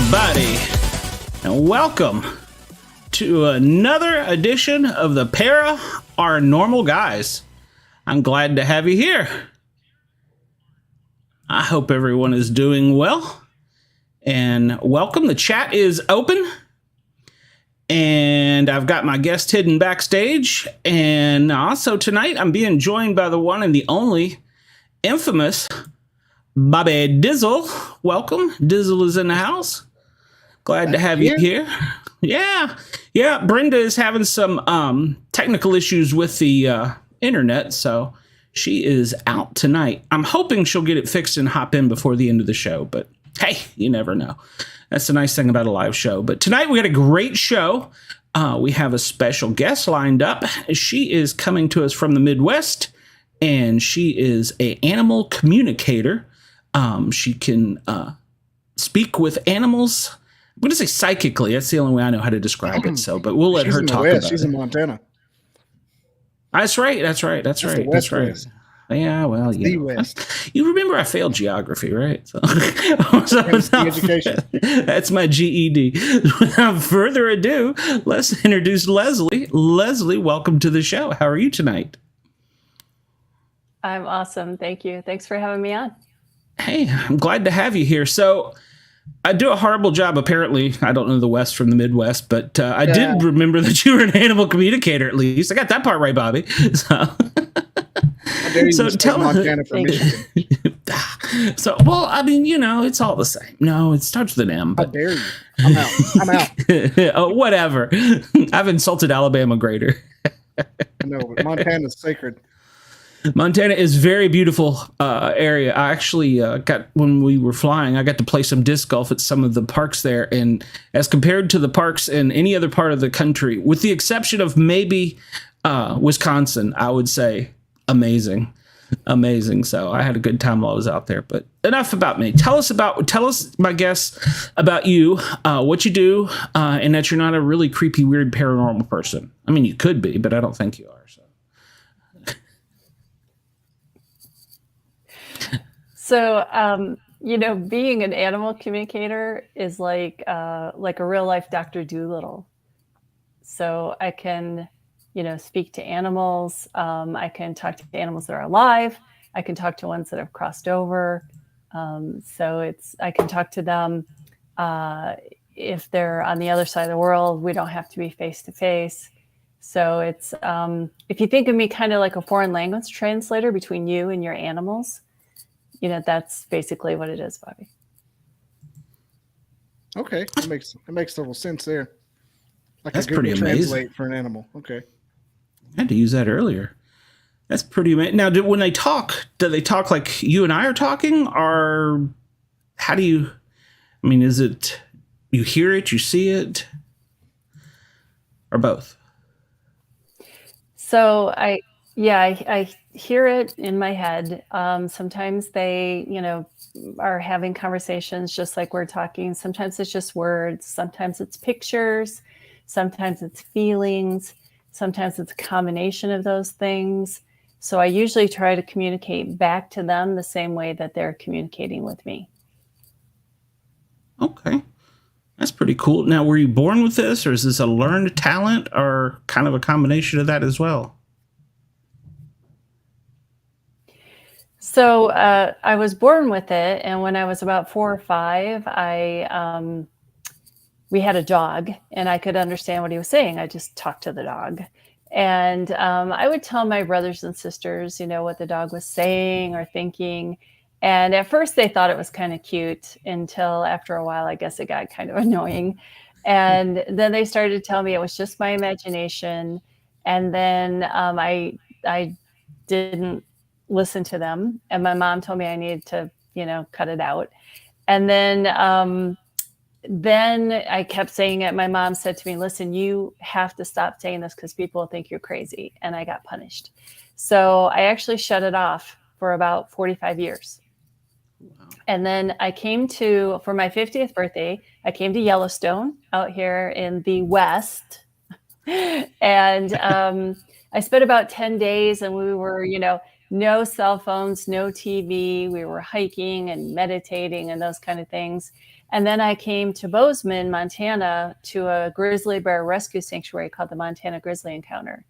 everybody, and welcome to another edition of the Or Normal Guyz. I'm glad to have you here. I hope everyone is doing well, and welcome. The chat is open, and I've got my guest hidden backstage, and also tonight I'm being joined by the one and the only infamous Bobby Dizzle. Welcome. Dizzle is in the house. Glad to have you here. Yeah. Brenda is having some technical issues with the internet, so she is out tonight. I'm hoping she'll get it fixed and hop in before the end of the show, but hey, you never know. That's the nice thing about a live show. But tonight we got a great show. We have a special guest lined up. She is coming to us from the Midwest, and she is an animal communicator. She can speak with animals. I'm going to say psychically. That's the only way I know how to describe it. So, but we'll let her talk about it. She's in Montana. That's right. That's right. Yeah, well, the West. You remember I failed geography, right? So, Education. That's my GED. Without further ado, let's introduce Leslie. Leslie, welcome to the show. How are you tonight? I'm awesome. Thank you. Thanks for having me on. Hey, I'm glad to have you here. So I do a horrible job, apparently. I don't know the West from the Midwest, but I did remember that you were an animal communicator, at least. I got that part right, Bobby. So tell Montana for Michigan. Well, I mean, it's all the same. No, it starts with an M. How dare you? I'm out. Oh, whatever. I've insulted Alabama greater. I know, but Montana's sacred. Montana is very beautiful area. I actually when we were flying, I got to play some disc golf at some of the parks there. And as compared to the parks in any other part of the country, with the exception of maybe Wisconsin, I would say amazing. So I had a good time while I was out there. But enough about me. Tell us, my guests, about you, what you do, and that you're not a really creepy, weird paranormal person. I mean, you could be, but I don't think you are. So, being an animal communicator is like a real life Dr. Dolittle. So I can, speak to animals. I can talk to animals that are alive. I can talk to ones that have crossed over. I can talk to them if they're on the other side of the world. We don't have to be face to face. So it's if you think of me kind of like a foreign language translator between you and your animals. That's basically what it is, Bobby. Okay, that makes total sense there. Like that's pretty amazing. Translate for an animal. Okay, I had to use that earlier. That's pretty amazing. Now, when they talk, do they talk like you and I are talking, or how do you? I mean, is it you hear it, you see it, or both? So I hear it in my head. Sometimes they, are having conversations just like we're talking. Sometimes it's just words. Sometimes it's pictures. Sometimes it's feelings. Sometimes it's a combination of those things. So I usually try to communicate back to them the same way that they're communicating with me. Okay. That's pretty cool. Now, were you born with this, or is this a learned talent, or kind of a combination of that as well? So I was born with it, and when I was about 4 or 5, we had a dog, and I could understand what he was saying. I just talked to the dog, and I would tell my brothers and sisters, what the dog was saying or thinking. And at first, they thought it was kind of cute until after a while, I guess it got kind of annoying. And then they started to tell me it was just my imagination, and then I didn't listen to them, and my mom told me I needed to cut it out. And then I kept saying it. My mom said to me, listen, you have to stop saying this because people think you're crazy. And I got punished. So I actually shut it off for about 45 years. Wow. And then I came for my 50th birthday, I came to Yellowstone out here in the West. And I spent about 10 days, and we were, no cell phones, no TV. We were hiking and meditating and those kind of things. And then I came to Bozeman, Montana, to a grizzly bear rescue sanctuary called the Montana Grizzly Encounter.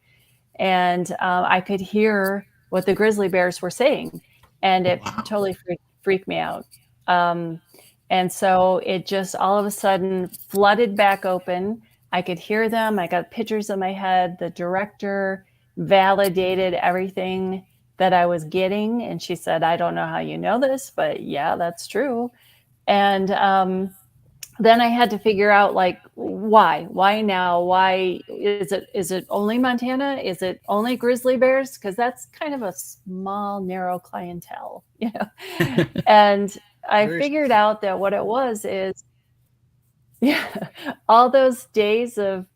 And I could hear what the grizzly bears were saying, and it totally freaked me out. And so it just all of a sudden flooded back open. I could hear them. I got pictures in my head. The director validated everything that I was getting. And she said, I don't know how you know this, but yeah, that's true. And then I had to figure out, like, why now? Why is it only Montana? Is it only grizzly bears? Because that's kind of a small, narrow clientele, you know. And I figured out that what it was is, yeah, all those days of,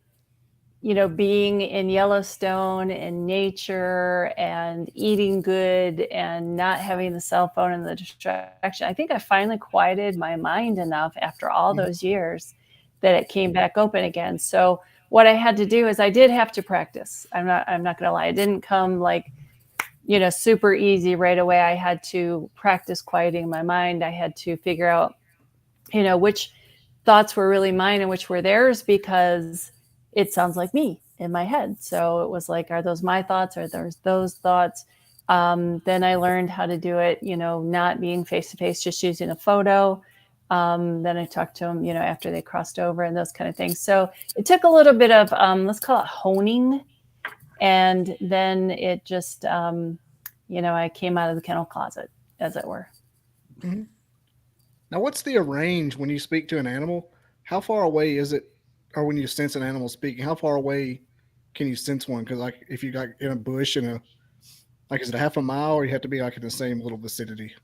you know, being in Yellowstone and nature and eating good and not having the cell phone and the distraction. I think I finally quieted my mind enough after all those years that it came back open again. So what I had to do is I did have to practice. I'm not going to lie. It didn't come like, you know, super easy right away. I had to practice quieting my mind. I had to figure out, you know, which thoughts were really mine and which were theirs, because it sounds like me in my head. So it was like, are those my thoughts? Are those thoughts? Then I learned how to do it, you know, not being face to face, just using a photo. Then I talked to them, you know, after they crossed over and those kind of things. So it took a little bit of, let's call it honing. And then it just, you know, I came out of the kennel closet, as it were. Mm-hmm. Now, what's the range when you speak to an animal? How far away is it? Or when you sense an animal speaking, how far away can you sense one? Because like if you got in a bush is it a half a mile, or you have to be like in the same little vicinity?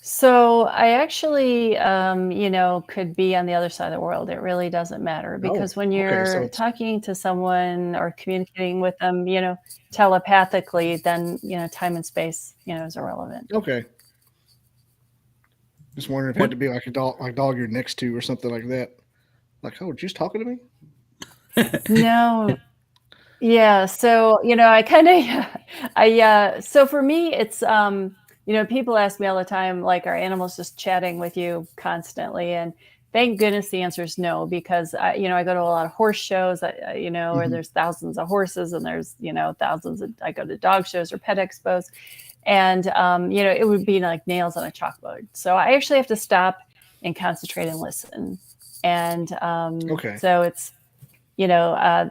So I actually, you know, could be on the other side of the world. It really doesn't matter, because when you're talking to someone or communicating with them, you know, telepathically, then, you know, time and space, you know, is irrelevant. Okay. Just wondering if it had to be like a dog you're next to or something like that. Like, oh, just talking to me? No. Yeah. So, you know, I kind of, so for me, it's, you know, people ask me all the time, like, are animals just chatting with you constantly? And thank goodness the answer is no, because you know, I go to a lot of horse shows, you know, where there's thousands of horses, and there's, you know, I go to dog shows or pet expos. And, you know, it would be like nails on a chalkboard. So I actually have to stop and concentrate and listen. And so it's, you know,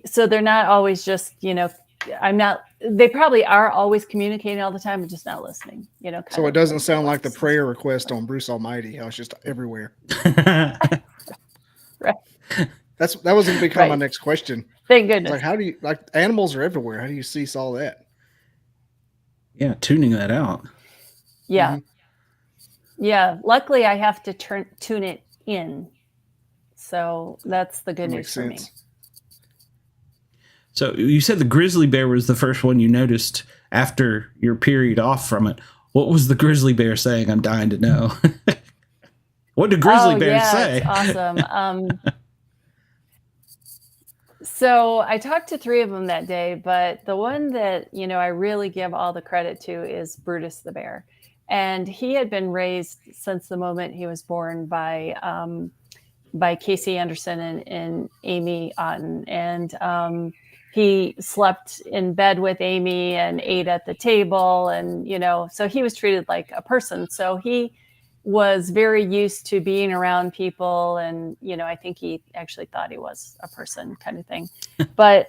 so they're not always just, you know, they probably are always communicating all the time, but just not listening, you know. So it doesn't sound like the prayer request on Bruce Almighty, how it's just everywhere. Right. That was going to become my next question. Thank goodness. Like, how do you, like, animals are everywhere. How do you cease all that? Yeah, tuning that out. Yeah. Yeah. Luckily, I have to tune it in. So that's the good news for me. So you said the grizzly bear was the first one you noticed after your period off from it. What was the grizzly bear saying? I'm dying to know. What do grizzly bears say? It's awesome. So I talked to 3 of them that day, but the one that, you know, I really give all the credit to is Brutus the bear. And he had been raised since the moment he was born by Casey Anderson and Amy Otten. And he slept in bed with Amy and ate at the table. And, you know, so he was treated like a person. So he was very used to being around people. And, you know, I think he actually thought he was a person, kind of thing. But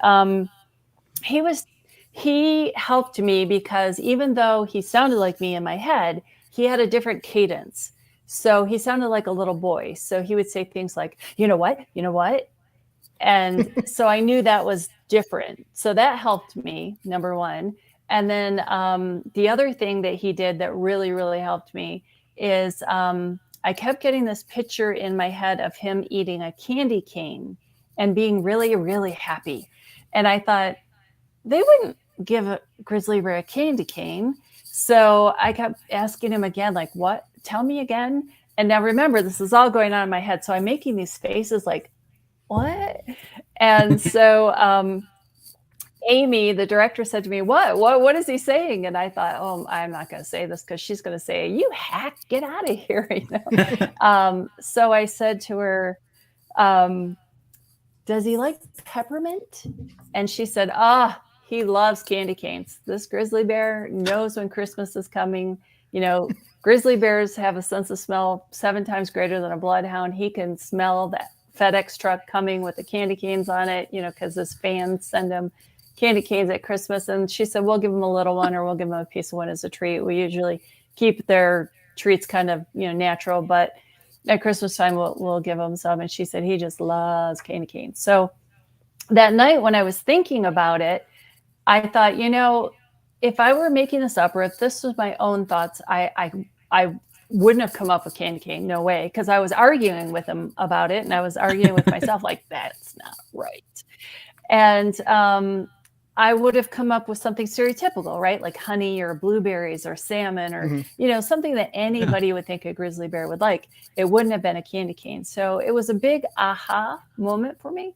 he helped me, because even though he sounded like me in my head, he had a different cadence. So he sounded like a little boy. So he would say things like, you know what? You know what? And so I knew that was different. So that helped me, number one. And then the other thing that he did that really, really helped me is I kept getting this picture in my head of him eating a candy cane and being really, really happy. And I thought, they wouldn't give a grizzly bear a candy cane. So I kept asking him again, like, what? Tell me again. And now remember, this is all going on in my head. So I'm making these faces like, what? And so Amy, the director, said to me, what is he saying? And I thought, oh, I'm not going to say this because she's going to say, you hack, get out of here. So I said to her, does he like peppermint? And she said, he loves candy canes. This grizzly bear knows when Christmas is coming. Grizzly bears have a sense of smell 7 times greater than a bloodhound. He can smell that FedEx truck coming with the candy canes on it, because his fans send him candy canes at Christmas. And she said, we'll give him a little one, or we'll give him a piece of one as a treat. We usually keep their treats kind of, natural, but at Christmas time, we'll give him some. And she said, he just loves candy canes. So that night when I was thinking about it, I thought, if I were making this up, or if this was my own thoughts, I wouldn't have come up with candy cane. No way. Because I was arguing with him about it. And I was arguing with myself, like, that's not right. And I would have come up with something stereotypical, right? Like honey or blueberries or salmon or, something that anybody would think a grizzly bear would like. It wouldn't have been a candy cane. So it was a big aha moment for me.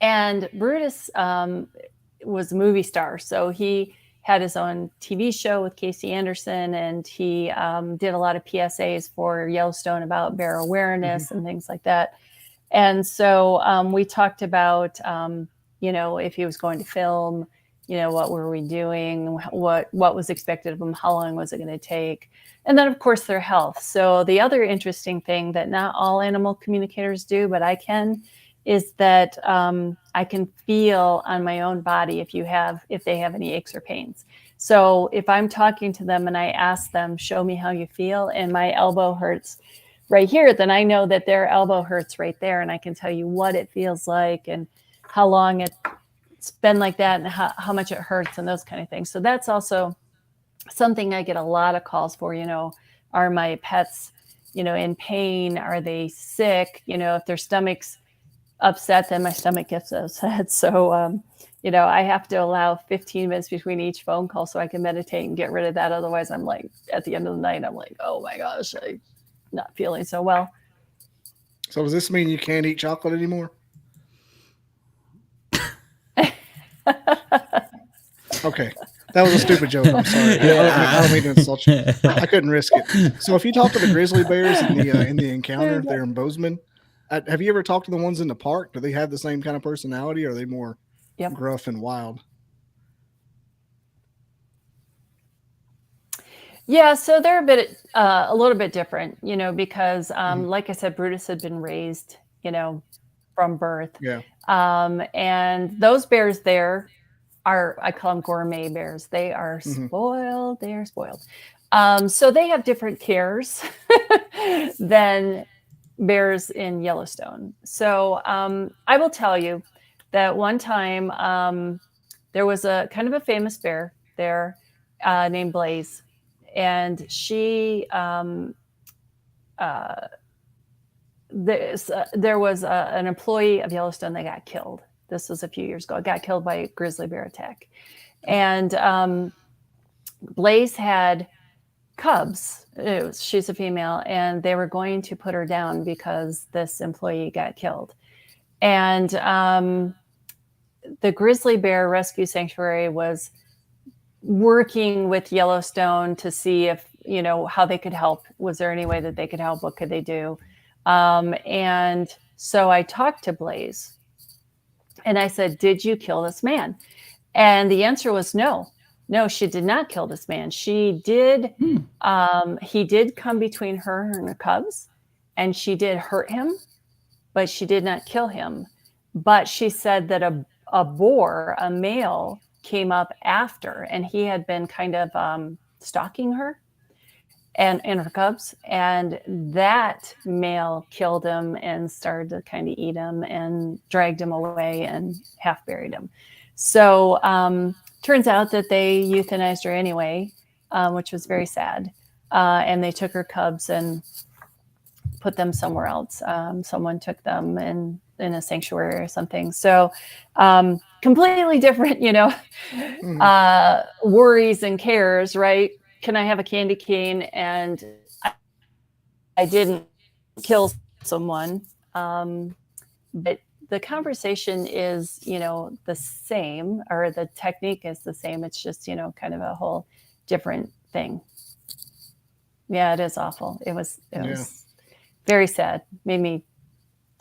And Brutus was a movie star. So he had his own TV show with Casey Anderson, and he did a lot of PSAs for Yellowstone about bear awareness and things like that. And so we talked about, if he was going to film, what were we doing, what was expected of him, how long was it going to take? And then, of course, their health. So the other interesting thing that not all animal communicators do, but I can, is that I can feel on my own body if they have any aches or pains. So if I'm talking to them and I ask them, show me how you feel, and my elbow hurts right here, then I know that their elbow hurts right there, and I can tell you what it feels like and how long it's been like that and how much it hurts and those kind of things. So that's also something I get a lot of calls for. Are my pets, in pain? Are they sick? If their stomach's upset, then my stomach gets upset. So, I have to allow 15 minutes between each phone call so I can meditate and get rid of that. Otherwise, I'm like, at the end of the night, I'm like, oh my gosh, I'm not feeling so well. So does this mean you can't eat chocolate anymore? Okay. That was a stupid joke. I'm sorry. I don't mean to insult you. I couldn't risk it. So if you talk to the grizzly bears in the encounter there in Bozeman, have you ever talked to the ones in the park? Do they have the same kind of personality, or are they more gruff and wild? Yeah, so they're a little bit different, because like I said, Brutus had been raised, from birth. Yeah. And those bears there I call them gourmet bears. They are spoiled. They are spoiled. So they have different cares than bears in Yellowstone. So I will tell you that one time there was a kind of a famous bear there named Blaze. And she, there was an employee of Yellowstone that got killed. This was a few years ago. Got killed by a grizzly bear attack. And Blaze had cubs. She's a female, and they were going to put her down because this employee got killed. And the Grizzly Bear Rescue Sanctuary was working with Yellowstone to see if, how they could help. Was there any way that they could help? What could they do? And so I talked to Blaze and I said, did you kill this man? And the answer was no. No, she did not kill this man. She did. He did come between her and her cubs, and she did hurt him, but she did not kill him. But she said that a boar, a male, came up after, and he had been kind of stalking her and her cubs, and that male killed him and started to kind of eat him and dragged him away and half buried him. So turns out that they euthanized her anyway, which was very sad. And they took her cubs and put them somewhere else. Someone took them in a sanctuary or something. So completely different, worries and cares, right? Can I have a candy cane? And I didn't kill someone. But the conversation is, the same, or the technique is the same. It's just, kind of a whole different thing. Yeah, it is awful. It was very sad. Made me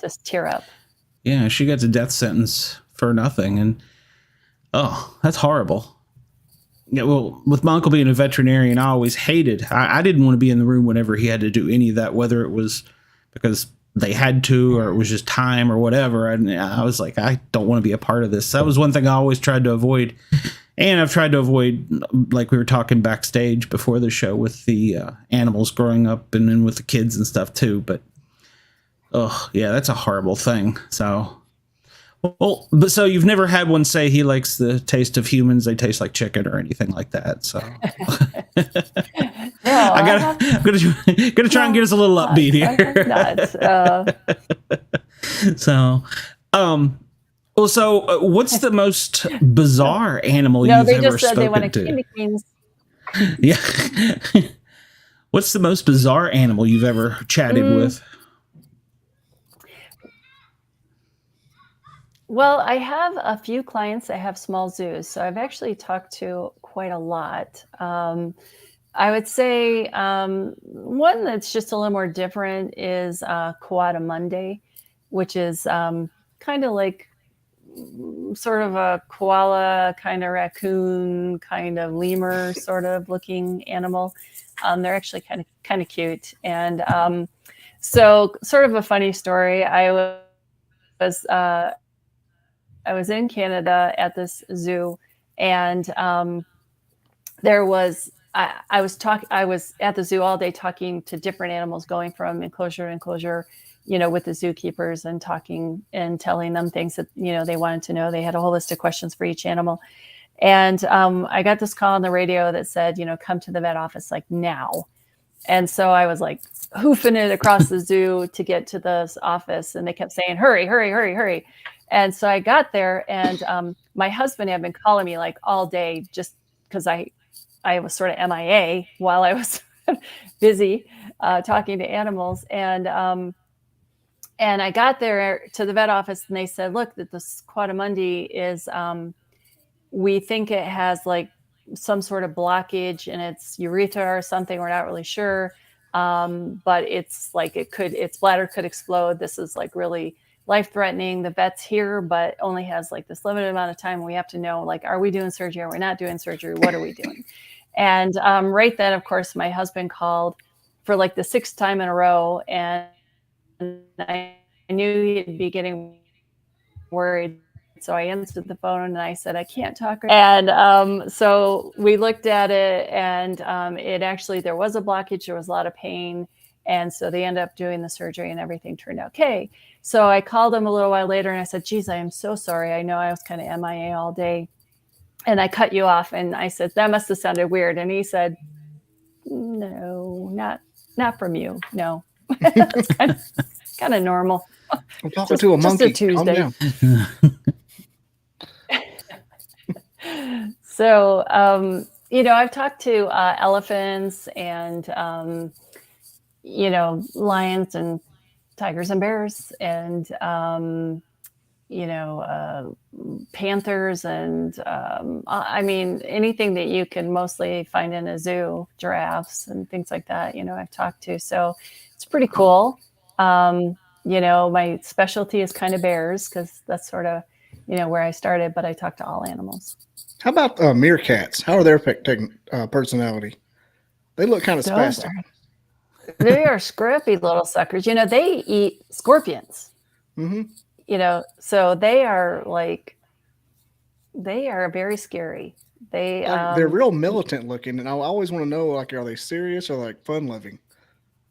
just tear up. Yeah, she gets a death sentence for nothing, and that's horrible. Yeah, well, with my uncle being a veterinarian, I always hated. I didn't want to be in the room whenever he had to do any of that, whether it was because they had to or it was just time or whatever. And I was like, I don't want to be a part of this. That was one thing I always tried to avoid. And I've tried to avoid, like we were talking backstage before the show, with the animals growing up and then with the kids and stuff too. But, that's a horrible thing. So, so you've never had one say he likes the taste of humans, they taste like chicken, or anything like that. So I'm gonna try and get us a little upbeat here. So, what's the most bizarre animal you've ever spoken to? Yeah. What's the most bizarre animal you've ever chatted with? Well, I have a few clients that have small zoos, so I've actually talked to quite a lot. I would say one that's just a little more different is Coatimundi, which is kind of like sort of a koala, kind of raccoon, kind of lemur sort of looking animal. They're actually kind of cute. And so sort of a funny story. I was in Canada at this zoo, and there was I was at the zoo all day talking to different animals, going from enclosure to enclosure, with the zookeepers, and talking and telling them things that they wanted to know. They had a whole list of questions for each animal, and I got this call on the radio that said, come to the vet office like now. And so I was like hoofing it across the zoo to get to this office, and they kept saying, hurry, hurry, hurry, hurry. And so I got there, and my husband had been calling me like all day, just because I was sort of MIA while I was busy talking to animals. And I got there to the vet office, and they said, look, that this Coatimundi is, we think it has like some sort of blockage in its urethra or something. We're not really sure. But it's like, its bladder could explode. This is like really life-threatening. The vet's here, but only has like this limited amount of time. We have to know, like, are we doing surgery? Are we not doing surgery? What are we doing? And right then, of course, my husband called for like the 6th time in a row, and I knew he'd be getting worried. So I answered the phone, and I said, I can't talk. And so we looked at it, and it actually, there was a blockage. There was a lot of pain. And so they ended up doing the surgery, and everything turned out okay. So I called him a little while later, and I said, geez, I am so sorry. I know I was kind of MIA all day, and I cut you off. And I said, that must have sounded weird. And he said, no, not from you. No, that's kind of normal. I'm talking to a monkey. Just a Tuesday. So, I've talked to elephants and, lions and tigers and bears and, panthers and, anything that you can mostly find in a zoo, giraffes and things like that, I've talked to. So it's pretty cool. My specialty is kind of bears, because that's sort of, where I started, but I talk to all animals. How about meerkats? How are their personality? They look kind of spastic. They are scrappy little suckers. They eat scorpions. Mm-hmm. So they are very scary. They're real militant looking, and I always want to know, like, are they serious or like fun loving?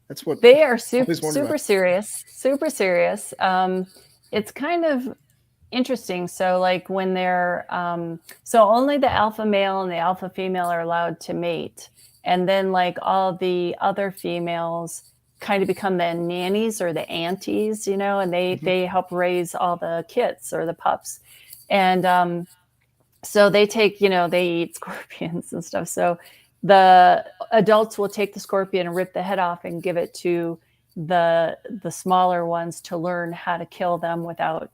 That's what they are. Super serious. Super serious. It's kind of interesting. So like when they're so only the alpha male and the alpha female are allowed to mate, and then like all the other females kind of become the nannies or the aunties, and they help raise all the kits or the pups. And so they take, they eat scorpions and stuff. So the adults will take the scorpion and rip the head off and give it to the smaller ones to learn how to kill them without,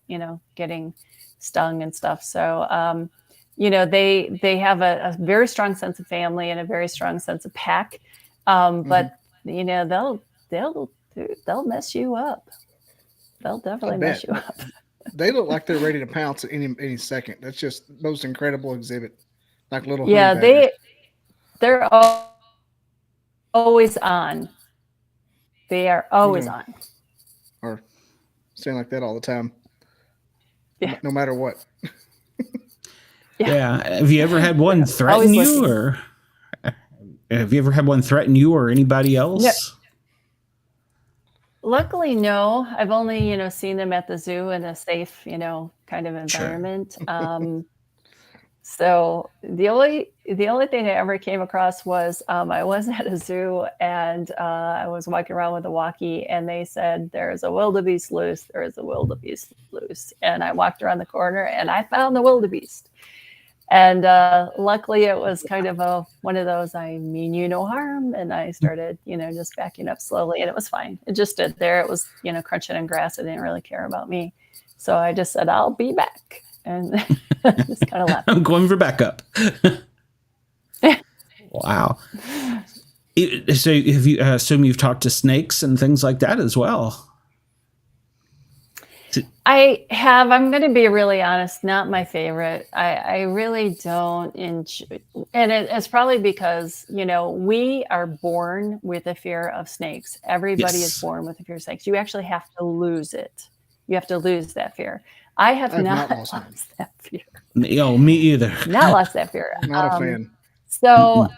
getting stung and stuff. So, they have a very strong sense of family and a very strong sense of pack. But they'll mess you up. They'll definitely mess you up. They look like they're ready to pounce at any second. That's just the most incredible exhibit, like little. Yeah, they're always on. They are always on. Or saying like that all the time. Yeah. No matter what. Yeah. Have you ever had one threaten you, or have you ever had one threaten you or anybody else? No. Luckily, no. I've only, seen them at the zoo in a safe, kind of environment. Sure. So the only thing I ever came across was I was at a zoo and I was walking around with a walkie, and they said, "There's a wildebeest loose. There is a wildebeest loose." And I walked around the corner and I found the wildebeest. And luckily, it was kind of one of those, I mean you no harm. And I started, just backing up slowly, and it was fine. It just stood there. It was, crunching in grass. It didn't really care about me. So I just said, "I'll be back." And just kind of left. I'm going for backup. Wow. So have you, assume you've talked to snakes and things like that as well? I have. I'm going to be really honest. Not my favorite. I really don't enjoy, and it's probably because we are born with a fear of snakes. Everybody is born with a fear of snakes. You actually have to lose it. You have to lose that fear. I have not lost that fear. Me either. Not lost that fear. Not a fan. So,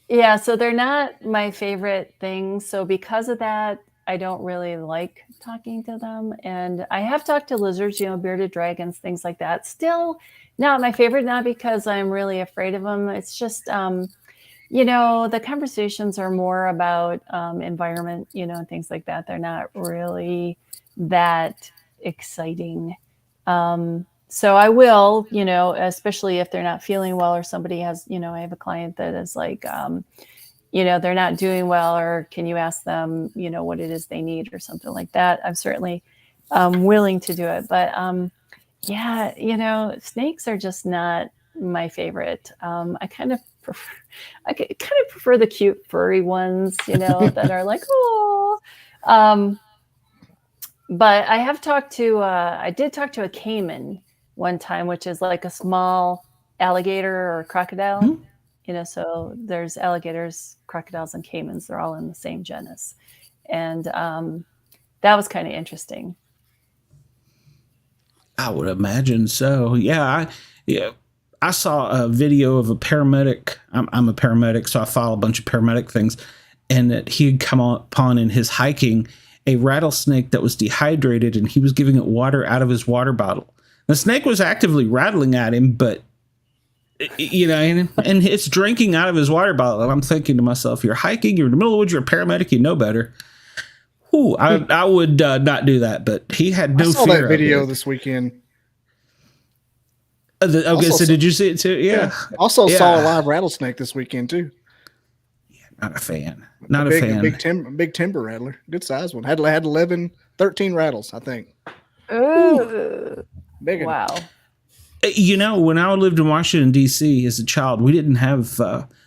yeah. So they're not my favorite things. So because of that, I don't really like talking to them. And I have talked to lizards, bearded dragons, things like that. Still not my favorite, not because I'm really afraid of them. It's just, the conversations are more about environment, and things like that. They're not really that exciting. So I will, especially if they're not feeling well, or somebody has, I have a client that is like, they're not doing well, or can you ask them, what it is they need or something like that. I'm certainly willing to do it. But snakes are just not my favorite. I kind of prefer the cute furry ones, that are like, oh. But I have I did talk to a caiman one time, which is like a small alligator or crocodile. Mm-hmm. So there's alligators, crocodiles, and caimans. They're all in the same genus. And that was kind of interesting. I would imagine so. Yeah. I saw a video of a paramedic. I'm a paramedic, so I follow a bunch of paramedic things. And that he had come upon in his hiking a rattlesnake that was dehydrated, and he was giving it water out of his water bottle. The snake was actively rattling at him, but and it's drinking out of his water bottle. And I'm thinking to myself, you're hiking, you're in the middle of the woods, you're a paramedic, you know better. Ooh, I would not do that, but he had no fear. I saw that video this weekend. So did you see it too? Yeah. Also saw a live rattlesnake this weekend too. Yeah, not a fan. Not a fan. Big timber rattler. Good size one. Had 13 rattles, I think. Ooh. Big one. Wow. When I lived in Washington, D.C. as a child, we didn't have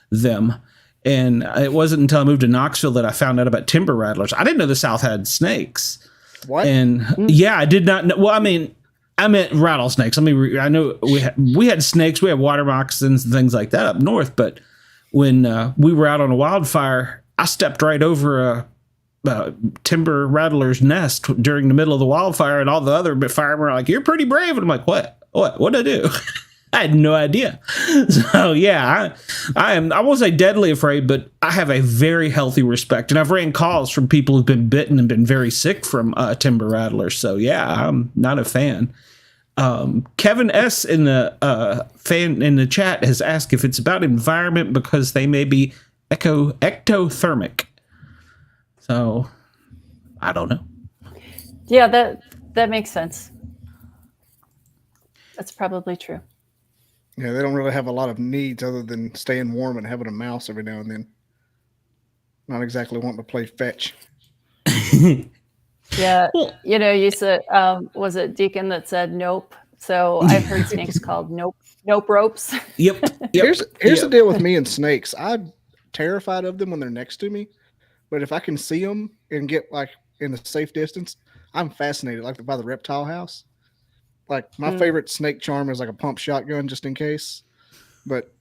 them. And it wasn't until I moved to Knoxville that I found out about timber rattlers. I didn't know the South had snakes. What? And yeah, I did not know. Well, I meant rattlesnakes. I know we had snakes. We had water moccasins and things like that up north. But when we were out on a wildfire, I stepped right over a timber rattler's nest during the middle of the wildfire, and all the other firemen were like, "You're pretty brave." And I'm like, "What? What'd I do?" I had no idea. So yeah, I won't say deadly afraid, but I have a very healthy respect. And I've ran calls from people who've been bitten and been very sick from timber rattlers. So yeah, I'm not a fan. Kevin S in the fan in the chat has asked if it's about environment because they may be ectothermic. So I don't know. Yeah, that makes sense. That's probably true. Yeah, they don't really have a lot of needs other than staying warm and having a mouse every now and then. Not exactly wanting to play fetch. Yeah, Well, you said, was it Deacon that said nope? So I've heard snakes called nope ropes. yep, yep, Here's the yep. deal with me and snakes. I'm terrified of them when they're next to me, but if I can see them and get like in a safe distance, I'm fascinated. Like by the reptile house. Like my favorite snake charm is like a pump shotgun just in case. But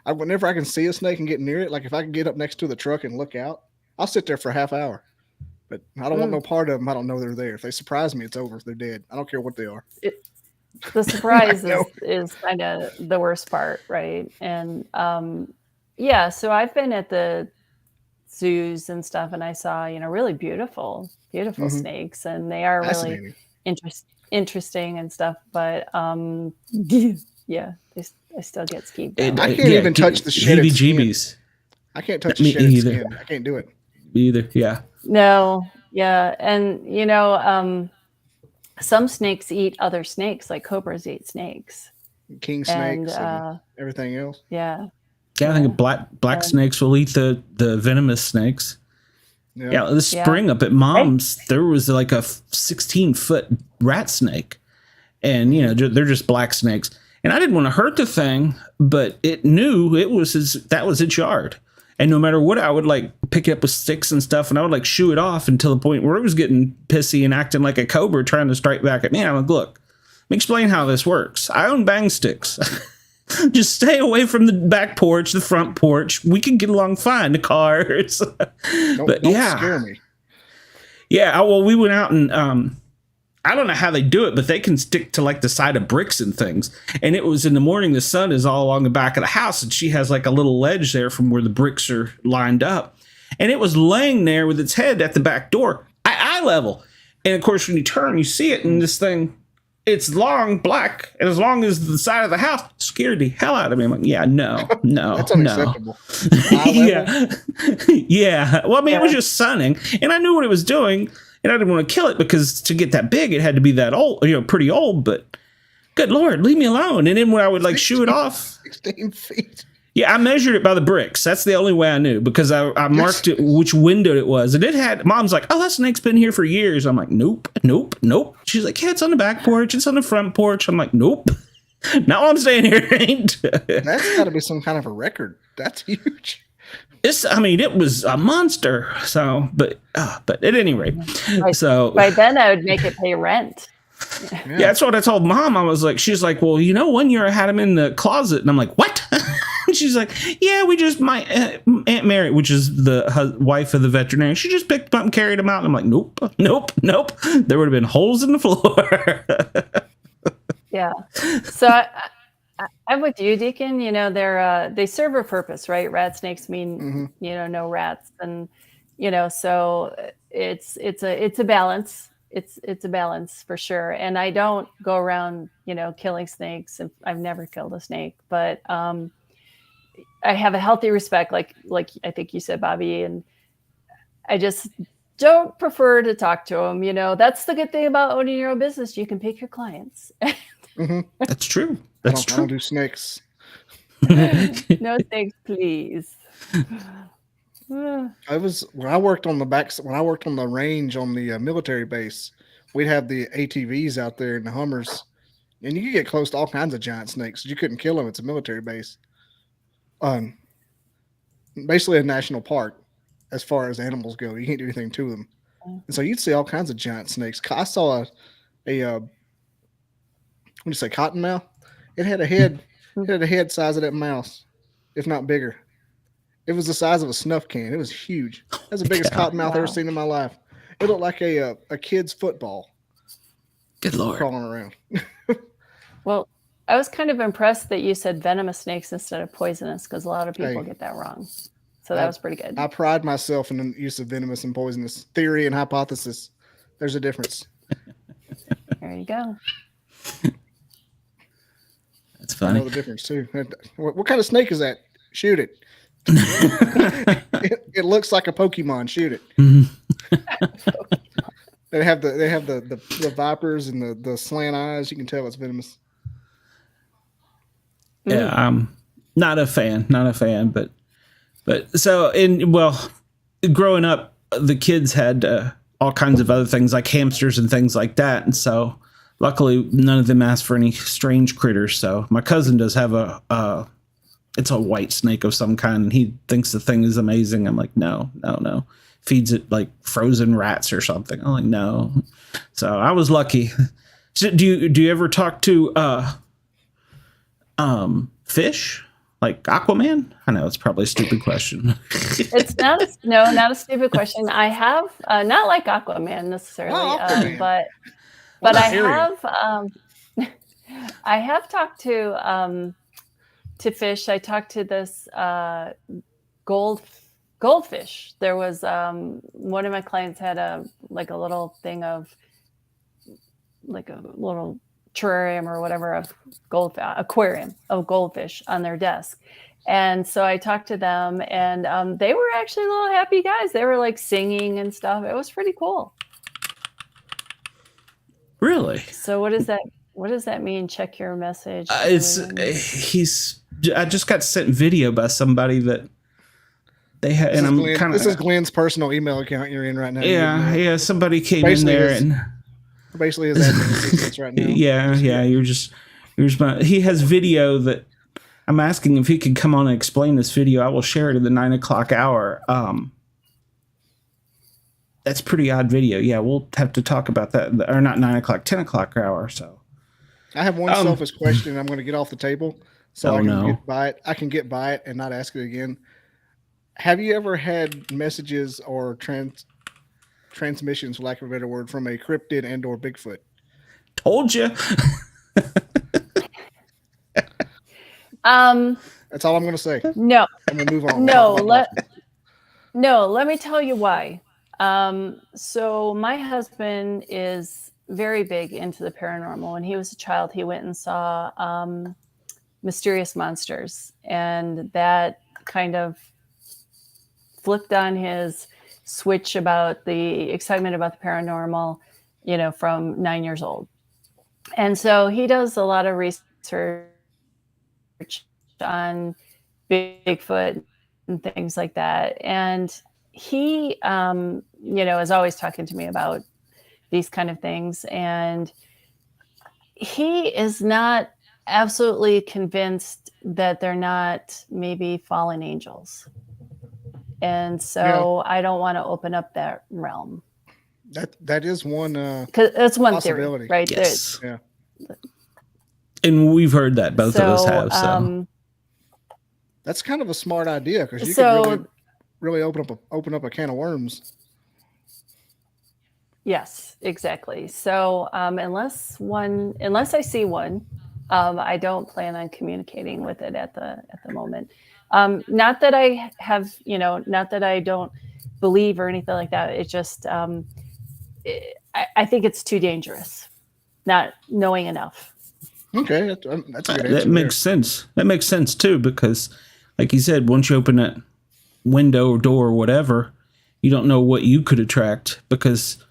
whenever I can see a snake and get near it, like if I can get up next to the truck and look out, I'll sit there for a half hour. But I don't want no part of them. I don't know they're there. If they surprise me, it's over. They're dead. I don't care what they are. The surprise is kind of the worst part, right? And yeah, so I've been at the zoos and stuff, and I saw really beautiful snakes, and they are really interesting and stuff. But yeah, I still get skeeved out. I can't even touch the shedded skin. I can't touch the shedded skin. I can't do it. Me either. Yeah. No. Yeah, and some snakes eat other snakes, like cobras eat snakes. King snakes and everything else. Yeah. Yeah, I think black snakes will eat the venomous snakes. Yeah, this spring up at Mom's, there was like a 16-foot rat snake. And, they're just black snakes. And I didn't want to hurt the thing, but it knew that was its yard. And no matter what, I would like pick it up with sticks and stuff, and I would like shoo it off until the point where it was getting pissy and acting like a cobra trying to strike back at me. I'm like, look, let me explain how this works. I own bang sticks. Just stay away from the back porch, the front porch. We can get along fine. The cars. Don't scare me. Yeah. Well, we went out and I don't know how they do it, but they can stick to like the side of bricks and things. And it was in the morning. The sun is all along the back of the house, and she has like a little ledge there from where the bricks are lined up. And it was laying there with its head at the back door, eye level. And of course, when you turn, you see it, and this thing, it's long, black, and as long as the side of the house, scared the hell out of me. I'm like, yeah, no. That's unacceptable. Yeah. Yeah. Well, I mean, it was just sunning, and I knew what it was doing, and I didn't want to kill it because to get that big, it had to be that old, pretty old, but good Lord, leave me alone. And then when I would like shoo it off. 16 feet. Yeah, I measured it by the bricks. That's the only way I knew, because I marked it, which window it was. And it had, Mom's like, oh, that snake's been here for years. I'm like, nope. She's like, yeah, it's on the back porch. It's on the front porch. I'm like, nope. Not while I'm staying here. Ain't. That's got to be some kind of a record. That's huge. It was a monster. So, but at any rate. By then I would make it pay rent. Yeah, that's what I told Mom. I was like, she's like, well, 1 year I had him in the closet. And I'm like, what? She's like, yeah, my Aunt Mary, which is the wife of the veterinarian, she just picked him up and carried him out. And I'm like, nope. There would have been holes in the floor. Yeah. So I'm with you, Deacon. They serve a purpose, right? Rat snakes mean, no rats. And, so it's a balance. It's a balance for sure. And I don't go around, killing snakes. I've never killed a snake, but I have a healthy respect, like I think you said, Bobby, and I just don't prefer to talk to them. That's the good thing about owning your own business. You can pick your clients. That's true. I don't do snakes. No snakes, please. When I worked on the range on the military base, we'd have the ATVs out there and the Hummers, and you could get close to all kinds of giant snakes. You couldn't kill them. It's a military base. Basically a national park as far as animals go. You can't do anything to them. And so you'd see all kinds of giant snakes. I saw what do you say, cottonmouth? It had a head size of that mouse, if not bigger. It was the size of a snuff can. It was huge. That's the biggest cottonmouth I've ever seen in my life. It looked like a kid's football. Good Lord. Crawling around. Well, I was kind of impressed that you said venomous snakes instead of poisonous, because a lot of people get that wrong. So that was pretty good. I pride myself in the use of venomous and poisonous theory and hypothesis. There's a difference. There you go. That's funny. I know the difference too. What kind of snake is that? Shoot it. It looks like a Pokemon. Shoot it. They have the vipers and the slant eyes. You can tell it's venomous. Yeah, I'm not a fan, but so growing up, the kids had all kinds of other things like hamsters and things like that. And so luckily none of them asked for any strange critters. So my cousin does have it's a white snake of some kind, and he thinks the thing is amazing. I'm like, no. Feeds it like frozen rats or something. I'm like, no. So I was lucky. Do you ever talk to fish? Like Aquaman? I know it's probably a stupid question. It's not a stupid question. I have not like Aquaman necessarily, Aquaman. but I have I have talked to fish. I talked to this goldfish. There was one of my clients had a little thing of like a little terrarium or whatever of aquarium of goldfish on their desk. And so I talked to them, and they were actually little happy guys. They were like singing and stuff. It was pretty cool. Really? So what does that mean? Check your message. I just got sent video by somebody that they had, and I'm kind of. This is Glenn's personal email account you're in right now. Yeah. Somebody came in there and basically his admin assistants right now. Yeah. He has video that I'm asking if he could come on and explain this video. I will share it in the 9 o'clock hour. That's pretty odd video. Yeah, we'll have to talk about that, or not 9 o'clock, 10 o'clock hour. So I have one selfish question. I'm going to get off the table so get by it. I can get by it and not ask it again. Have you ever had messages or transmissions, for lack of a better word, from a cryptid and or Bigfoot? Told you. That's all I'm going to say. No. I'm going to move on. Let me tell you why. So my husband is very big into the paranormal. When he was a child, he went and saw mysterious monsters, and that kind of flipped on his switch about the excitement about the paranormal, from 9 years old. And so he does a lot of research on Bigfoot and things like that. And he, is always talking to me about these kind of things. And he is not absolutely convinced that they're not maybe fallen angels. And so I don't want to open up that realm. That is one because that's one theory, right? Yes. Yeah. And we've heard that both of us have. So that's kind of a smart idea, because you could really open up a can of worms. Yes, exactly. So unless I see one, I don't plan on communicating with it at the moment. Not that I have, not that I don't believe or anything like that. It's just I think it's too dangerous, not knowing enough. Okay, that's a good answer. That makes sense. That makes sense too, because like you said, once you open that window or door or whatever, you don't know what you could attract, because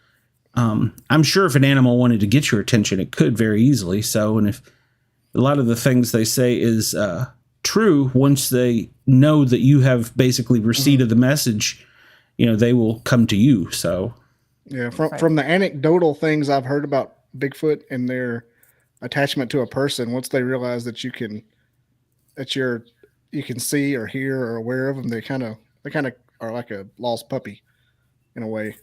I'm sure if an animal wanted to get your attention, it could very easily. So, and if a lot of the things they say is true, once they know that you have basically receipt of the message, they will come to you. So yeah, from the anecdotal things I've heard about Bigfoot and their attachment to a person, once they realize that you can see or hear or aware of them, they kind of are like a lost puppy in a way.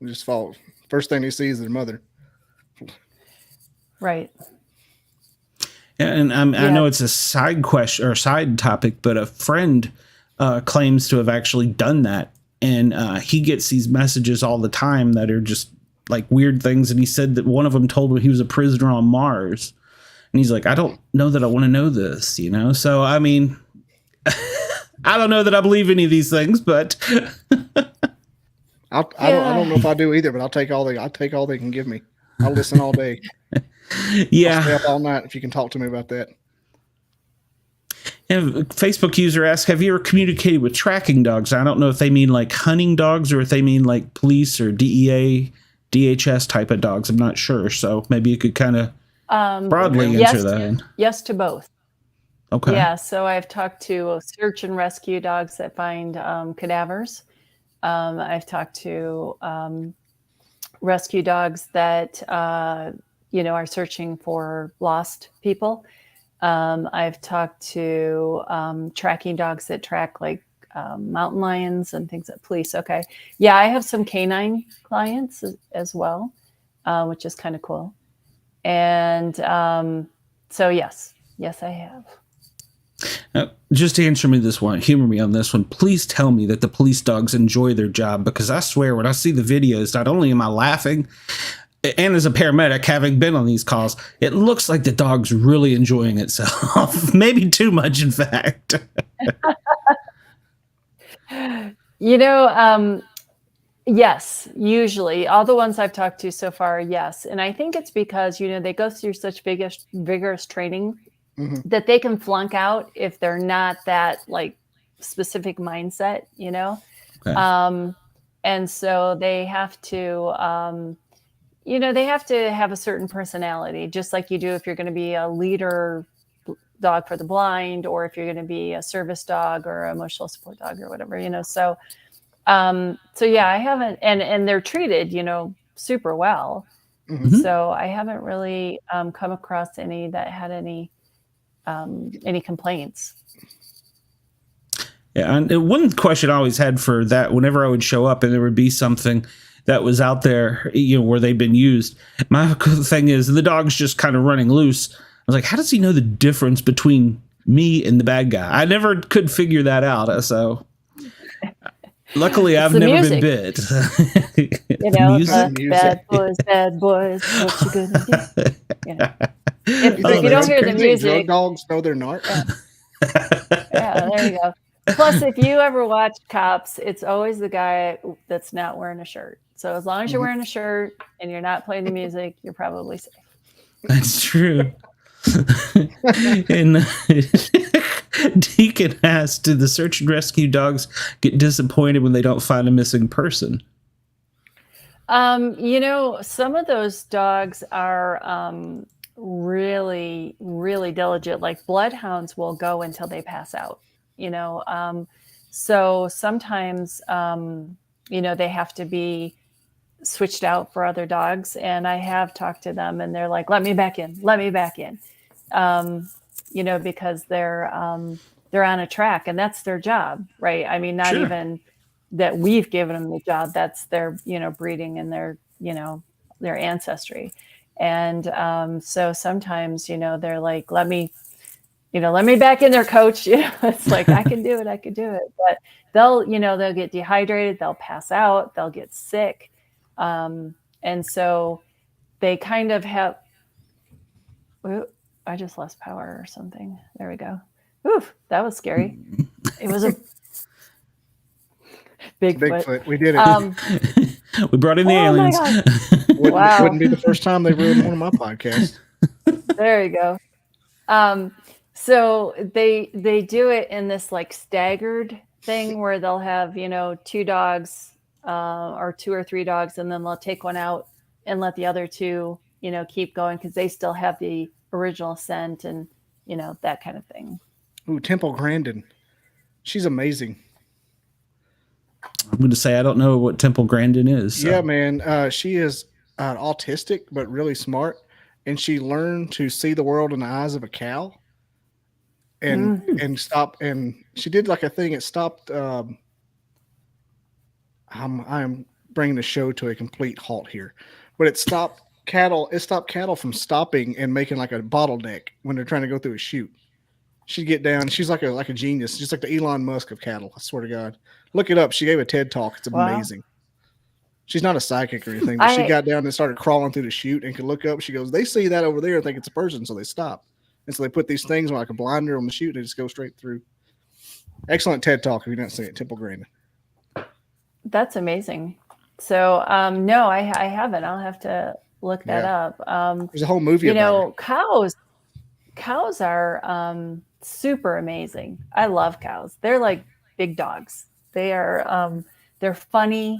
They just follow. First thing they see is their mother. Right. And I know it's a side question or side topic, but a friend claims to have actually done that. And he gets these messages all the time that are just like weird things. And he said that one of them told him he was a prisoner on Mars. And he's like, I don't know that I want to know this, So, I mean, I don't know that I believe any of these things, but I don't know if I do either, but I'll take all they can give me. I'll listen all day. Yeah. I'll stay up all night if you can talk to me about that. And a Facebook user asked, have you ever communicated with tracking dogs? I don't know if they mean like hunting dogs or if they mean like police or DEA, DHS type of dogs. I'm not sure. So maybe you could kind of broadly answer that. Yes to both. Okay. Yeah. So I've talked to search and rescue dogs that find cadavers. I've talked to rescue dogs that are searching for lost people. I've talked to tracking dogs that track like mountain lions and things like police. Okay. Yeah, I have some canine clients as well, which is kind of cool. And so, yes, I have. Now, just answer me this one, humor me on this one. Please tell me that the police dogs enjoy their job, because I swear when I see the videos, not only am I laughing, and as a paramedic, having been on these calls, it looks like the dog's really enjoying itself. Maybe too much, in fact. Yes, usually all the ones I've talked to so far, yes. And I think it's because, they go through such vigorous training that they can flunk out if they're not that like specific mindset, Okay. And so they have to, they have to have a certain personality, just like you do if you're going to be a leader dog for the blind, or if you're going to be a service dog or emotional support dog or whatever, So yeah, I haven't, and they're treated, super well. Mm-hmm. So I haven't really come across any that had any complaints. Yeah, and one question I always had for that, whenever I would show up and there would be something that was out there, where they've been used, my thing is the dog's just kind of running loose. I was like, how does he know the difference between me and the bad guy? I never could figure that out. So luckily, I've never been bit. Bad boys, what you gonna do? If you don't hear the music, drug dogs know they're not. Yeah, there you go. Plus, if you ever watch Cops, it's always the guy that's not wearing a shirt. So as long as you're wearing a shirt and you're not playing the music, you're probably safe. That's true. And Deacon asked, do the search and rescue dogs get disappointed when they don't find a missing person? Some of those dogs are really, really diligent. Like bloodhounds will go until they pass out, so sometimes, they have to be switched out for other dogs. And I have talked to them and they're like, let me back in. Because they're on a track and that's their job, right? I mean, not even that we've given them the job, that's their, breeding and their, their ancestry. And so sometimes, they're like, let me back in there, coach. It's like, I can do it. But they'll get dehydrated, they'll pass out, they'll get sick. And so they kind of have, I just lost power or something. There we go. Oof, that was scary. It was a Bigfoot. We did it. We brought in the aliens. Wouldn't be the first time they ruined one of my podcasts. There you go. So they do it in this like staggered thing where they'll have, two dogs or two or three dogs, and then they'll take one out and let the other two, keep going because they still have the original scent and, that kind of thing. Ooh, Temple Grandin. She's amazing. I'm going to say I don't know what Temple Grandin is. So. Yeah, man. She is autistic, but really smart. And she learned to see the world in the eyes of a cow and stop. And she did like a thing. It stopped. I'm bringing the show to a complete halt here, but it stopped cattle. It stopped cattle from stopping and making like a bottleneck when they're trying to go through a chute. She'd get down. She's like a genius. Just like the Elon Musk of cattle. I swear to God. Look it up. She gave a TED talk. It's amazing. Wow. She's not a psychic or anything, but she got down and started crawling through the chute and could look up. She goes, they see that over there and think it's a person, so they stop. And so they put these things like a blinder on the chute and they just go straight through. Excellent TED talk if you don't see it. Temple Grandin. That's amazing. So, no, I haven't. I'll have to look that up. There's a whole movie about her. Cows are super amazing. I love cows. They're like big dogs. They are they're funny.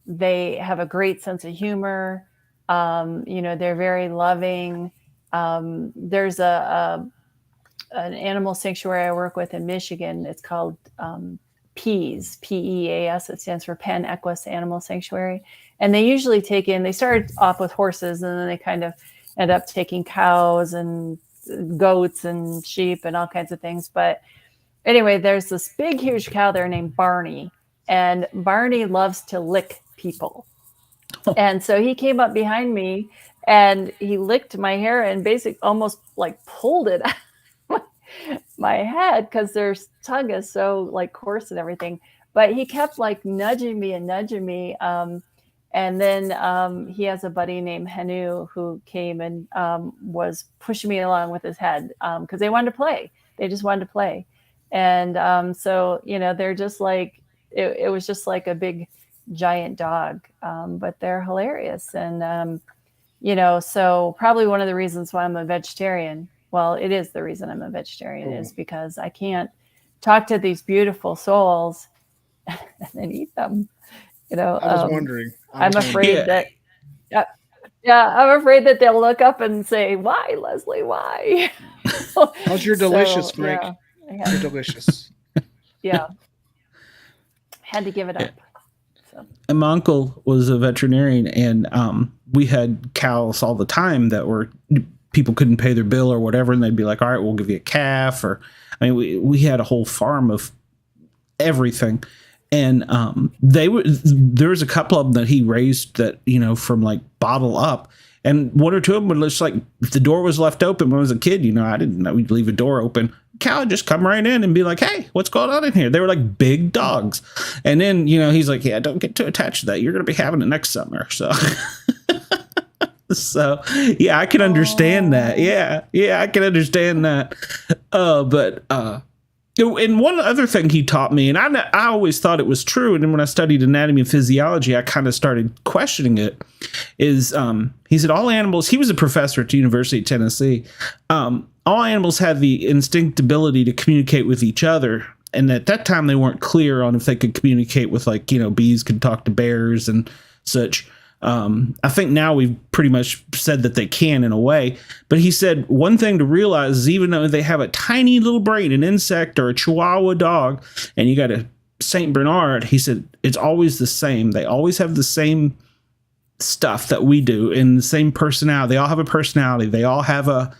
They have a great sense of humor. They're very loving. There's an animal sanctuary I work with in Michigan. It's called PEAS, PEAS. It stands for Pan Equus Animal Sanctuary. And they usually they started off with horses, and then they kind of end up taking cows and goats and sheep and all kinds of things. But anyway, there's this big, huge cow there named Barney. And Barney loves to lick people. And so he came up behind me and he licked my hair and basically almost like pulled it out of my head because their tongue is so like coarse and everything. But he kept like nudging me. And then he has a buddy named Henu who came and was pushing me along with his head because they wanted to play. They just wanted to play. And so, they're just like, it was just like a big giant dog, but they're hilarious. And, so probably one of the reasons why I'm a vegetarian, well, it is the reason I'm a vegetarian, is because I can't talk to these beautiful souls and then eat them. I was wondering. I'm afraid that, I'm afraid that they'll look up and say, "Why, Leslie? Why?" How's your delicious, Frank? Yeah. You're delicious. Yeah. Had to give it up. So. And my uncle was a veterinarian, and we had cows all the time that were people couldn't pay their bill or whatever, and they'd be like, "All right, we'll give you a calf." Or, we had a whole farm of everything. And there was a couple of them that he raised that, from like bottle up. And one or two of them would just like, if the door was left open when I was a kid, I didn't know we'd leave a door open. Cow would just come right in and be like, "Hey, what's going on in here?" They were like big dogs. And then, he's like, "Yeah, don't get too attached to that. You're going to be having it next summer." So, yeah, I can understand that. Yeah, I can understand that. And one other thing he taught me, and I always thought it was true, and then when I studied anatomy and physiology, I kind of started questioning it, is he said all animals, he was a professor at the University of Tennessee, all animals have the instinct ability to communicate with each other, and at that time they weren't clear on if they could communicate with, like, bees could talk to bears and such. I think now we've pretty much said that they can in a way, but he said one thing to realize is even though they have a tiny little brain, an insect or a Chihuahua dog, and you got a Saint Bernard, he said it's always the same. They always have the same stuff that we do and the same personality. They all have a personality. They all have a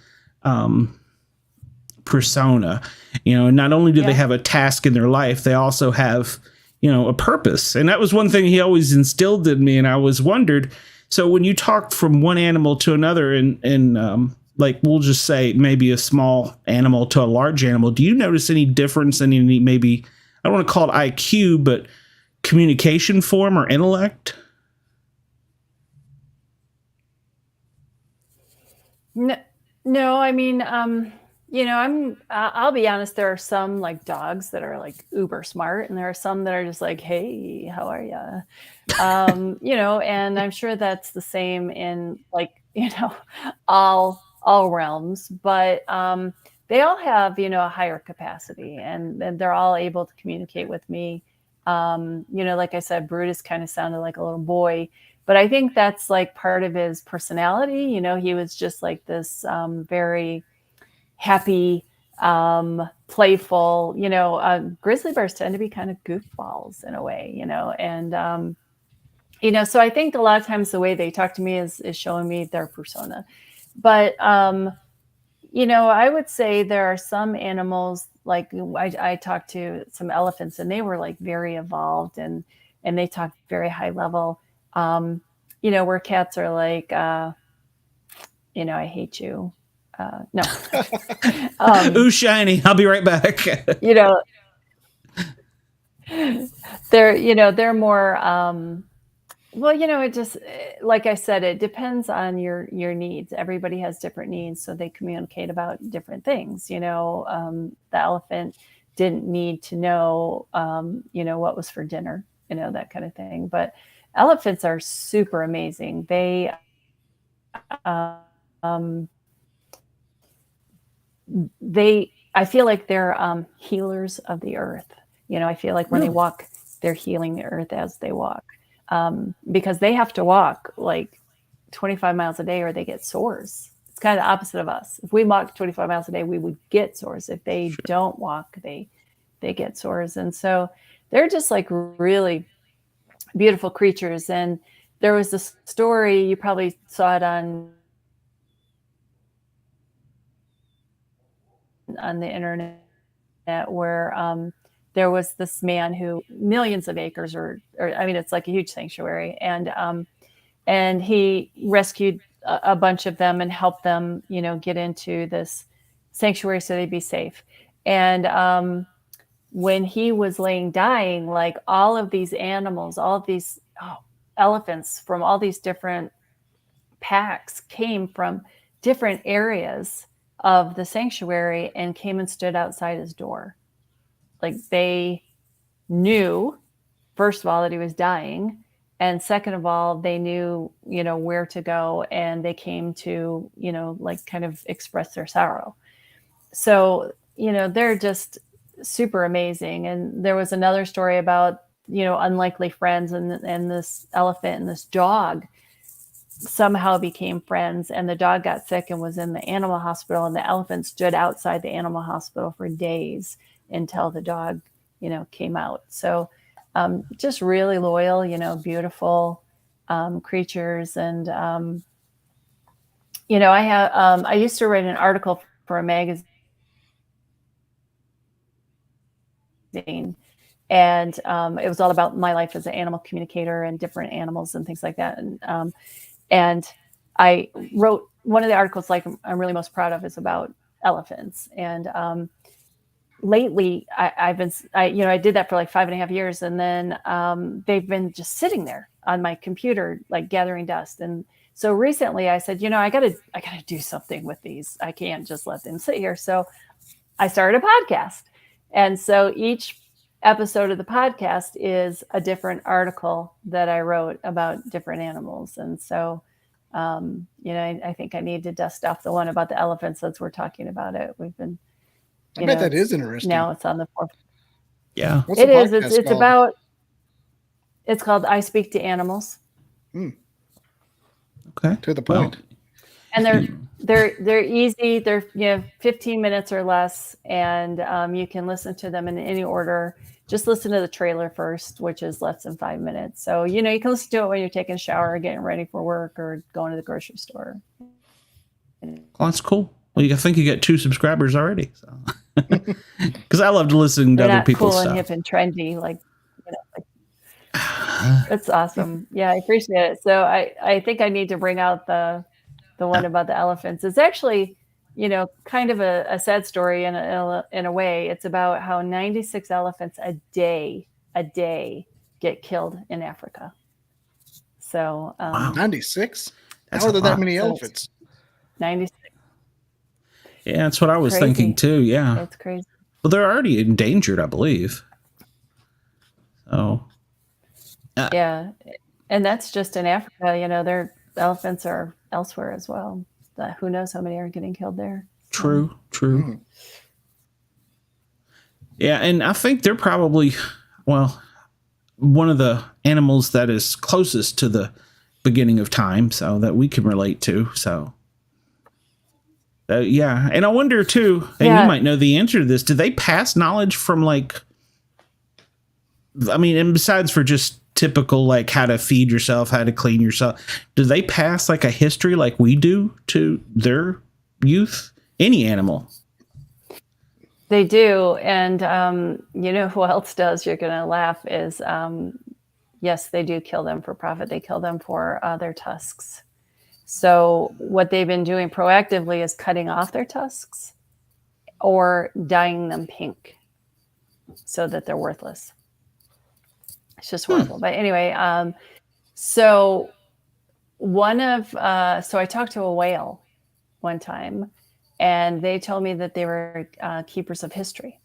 persona, and not only do they have a task in their life, they also have a purpose. And that was one thing he always instilled in me. And I was wondered, so when you talk from one animal to another and like, we'll just say maybe a small animal to a large animal, do you notice any difference in any, maybe, I don't want to call it IQ, but communication form or intellect? No, I'll be honest, there are some like dogs that are like uber smart, and there are some that are just like, "Hey, how are you?" And I'm sure that's the same in like, all realms, but they all have, a higher capacity, and they're all able to communicate with me. Like I said, Brutus kind of sounded like a little boy, but I think that's like part of his personality. He was just like this very happy, playful, grizzly bears tend to be kind of goofballs in a way, and, so I think a lot of times the way they talk to me is showing me their persona. But, I would say there are some animals, like I talked to some elephants, and they were like very evolved and they talk very high level, where cats are like, I hate you. No. Ooh, shiny. I'll be right back. They're more, it just, like I said, it depends on your needs. Everybody has different needs, so they communicate about different things. The elephant didn't need to know, what was for dinner, that kind of thing. But elephants are super amazing. They, I feel like they're healers of the earth. I feel like when they walk, they're healing the earth as they walk, because they have to walk like 25 miles a day or they get sores. It's kind of the opposite of us. If we walk 25 miles a day, we would get sores. If they don't walk, they get sores. And so they're just like really beautiful creatures. And there was this story, you probably saw it on the internet, where there was this man who millions of acres, or I mean, it's like a huge sanctuary, and he rescued a bunch of them and helped them, get into this sanctuary so they'd be safe. And when he was laying dying, like all of these animals, all of these elephants from all these different packs came from different areas of the sanctuary and came and stood outside his door. Like they knew, first of all, that he was dying. And second of all, they knew, where to go, and they came to, like kind of express their sorrow. So, they're just super amazing. And there was another story about, unlikely friends, and this elephant and this dog somehow became friends, and the dog got sick and was in the animal hospital, and the elephant stood outside the animal hospital for days until the dog, came out. So just really loyal, beautiful creatures. And, I used to write an article for a magazine, and it was all about my life as an animal communicator and different animals and things like that. And I wrote one of the articles, like I'm really most proud of, is about elephants. And lately I did that for like 5.5 years. And then they've been just sitting there on my computer, like gathering dust. And so recently I said, I gotta do something with these. I can't just let them sit here. So I started a podcast. And so each episode of the podcast is a different article that I wrote about different animals. And so, I think I need to dust off the one about the elephants since we're talking about it. We've been, I bet that is interesting. Now it's on the forefront. Yeah. What's it the is. podcast It's called? it's called I Speak to Animals. Okay. To the point. And they're easy. They're 15 minutes or less, and you can listen to them in any order. Just listen to the trailer first, which is less than 5 minutes. So you can listen to it when you're taking a shower, or getting ready for work, or going to the grocery store. Well, that's cool. Well, I think you get 2 subscribers already. So, because I love to listen to They're other not people's cool stuff. and hip and trendy, like that's awesome. Yeah, I appreciate it. So I think I need to bring out the one about the elephants. It's actually, kind of a sad story in a way. It's about how 96 elephants a day get killed in Africa. So 96? That's How are there a that lot. many So elephants? 96. Yeah, that's what I was Crazy. thinking too. Yeah. It's crazy. Well, they're already endangered, I believe. So. Yeah, and that's just in Africa. Their elephants are elsewhere as well. Who knows how many are getting killed there? True. Yeah, and I think they're probably, one of the animals that is closest to the beginning of time, so that we can relate to. So, yeah, and I wonder too, and you might know the answer to this: do they pass knowledge from and besides for just typical like how to feed yourself, how to clean yourself, do they pass like a history like we do to their youth? Any animal? They do. And who else does? You're going to laugh. Is yes, they do kill them for profit. They kill them for their tusks. So what they've been doing proactively is cutting off their tusks or dyeing them pink so that they're worthless. It's just horrible. But anyway, so I talked to a whale one time, and they told me that they were keepers of history.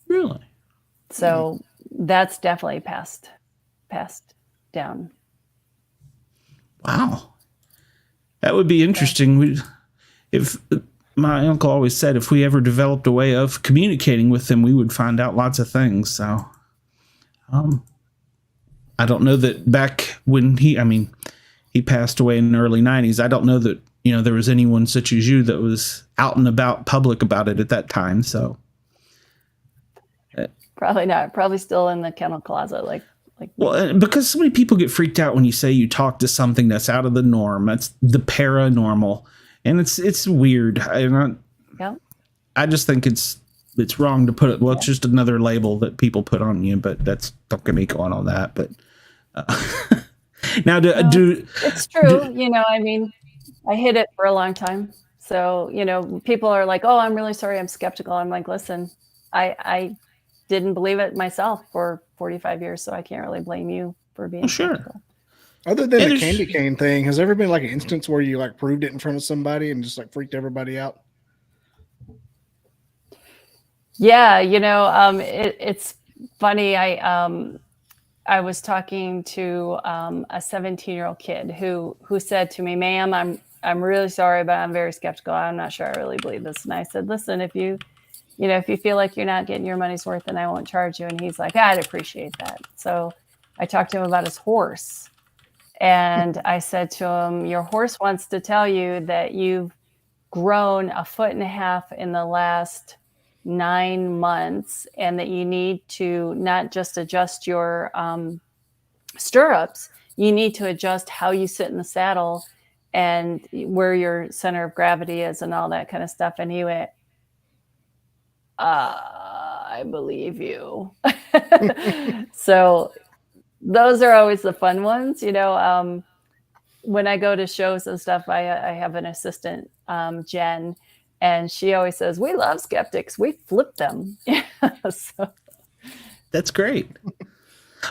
Really? So that's definitely passed down. Wow. That would be interesting. If my uncle always said if we ever developed a way of communicating with them, we would find out lots of things. So I don't know that back when he passed away in the early 90s. I don't know that, there was anyone such as you that was out and about public about it at that time. So Probably not. Probably still in the kennel closet, like me. Well, because so many people get freaked out when you say you talk to something that's out of the norm. That's the paranormal, and it's weird. Yeah. I just think it's wrong to put it. Well, it's just another label that people put on you, but don't get me going on that. But now, it's true. I mean, I hid it for a long time. So, people are like, "Oh, I'm really sorry. I'm skeptical." I'm like, "Listen, I didn't believe it myself for 45 years, so I can't really blame you for being skeptical." Other than the candy cane thing, has there ever been like an instance where you like proved it in front of somebody and just like freaked everybody out? Yeah, it's funny. I was talking to a 17-year-old kid who said to me, "Ma'am, I'm really sorry, but I'm very skeptical. I'm not sure I really believe this." And I said, "Listen, if you feel like you're not getting your money's worth, then I won't charge you." And he's like, "I'd appreciate that." So I talked to him about his horse. And I said to him, "Your horse wants to tell you that you've grown 1.5 feet in the last 9 months, and that you need to not just adjust your stirrups, you need to adjust how you sit in the saddle and where your center of gravity is and all that kind of stuff." And he went, "I believe you." So those are always the fun ones. When I go to shows and stuff, I have an assistant, Jen, and she always says, "We love skeptics. We flip them." So that's great.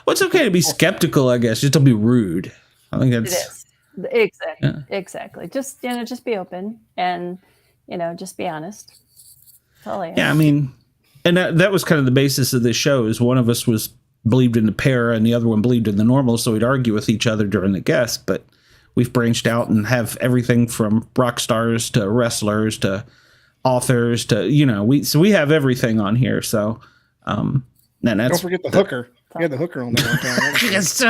Well, it's okay to be skeptical, I guess. Just don't be rude. I think that's it is. Exactly. Just just be open and just be honest. That's all I ask. Yeah, I mean, and that was kind of the basis of this show. Is one of us believed in the para and the other one believed in the normal, so we'd argue with each other during the guest. But we've branched out and have everything from rock stars to wrestlers to authors to we have everything on here. So and that's, don't forget the hooker. We had the hooker on there one time. Yes,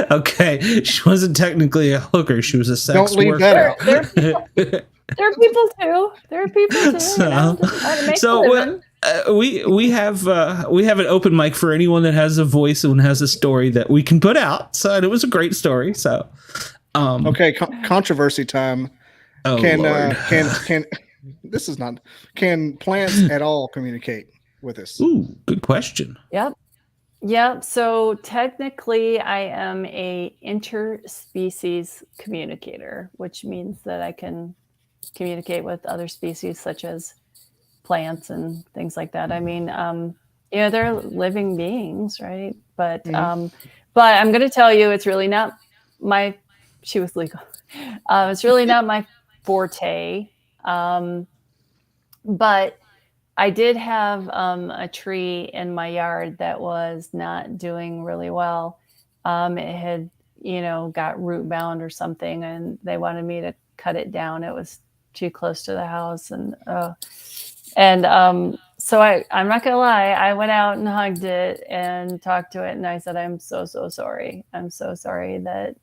okay, she wasn't technically a hooker; she was a sex Don't leave worker. that out. There are people too. There are people too. So we have an open mic for anyone that has a voice and has a story that we can put out. So it was a great story. So okay, controversy time. Oh, can plants at all communicate with us? Ooh, good question. Yep. So technically, I am a interspecies communicator, which means that I can communicate with other species such as plants and things like that. I mean, they're living beings, right? But I'm going to tell you, it's really not my. She was legal. It's really not my forte. But I did have a tree in my yard that was not doing really well. It had, got root bound or something, and they wanted me to cut it down. It was too close to the house, and so I'm not gonna lie, I went out and hugged it and talked to it, and I said, "I'm so sorry. I'm so sorry that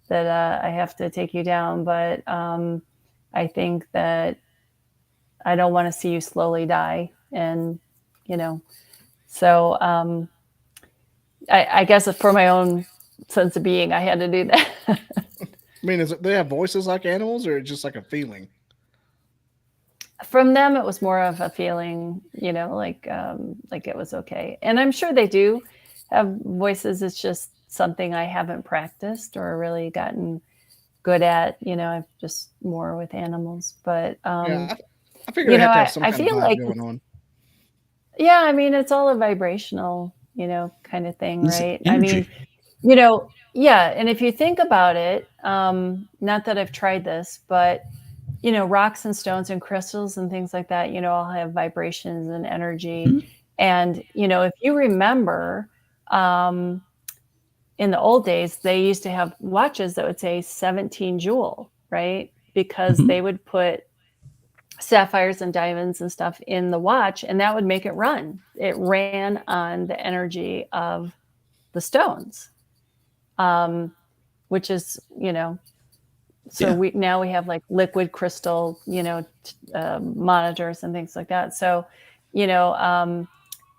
that I have to take you down, but I think that I don't want to see you slowly die." And so I guess for my own sense of being, I had to do that. I mean, they have voices like animals, or just like a feeling? From them, it was more of a feeling, like it was okay. And I'm sure they do have voices. It's just something I haven't practiced or really gotten good at. I've just more with animals. But I figured I have some I kind feel of like going on. Yeah, I mean, it's all a vibrational, kind of thing, right? I mean, yeah. And if you think about it, not that I've tried this, but rocks and stones and crystals and things like that, all have vibrations and energy. Mm-hmm. And, if you remember, in the old days, they used to have watches that would say 17 joule, right? Because they would put sapphires and diamonds and stuff in the watch, and that would make it run. It ran on the energy of the stones, which is, so we have like liquid crystal, monitors and things like that. So,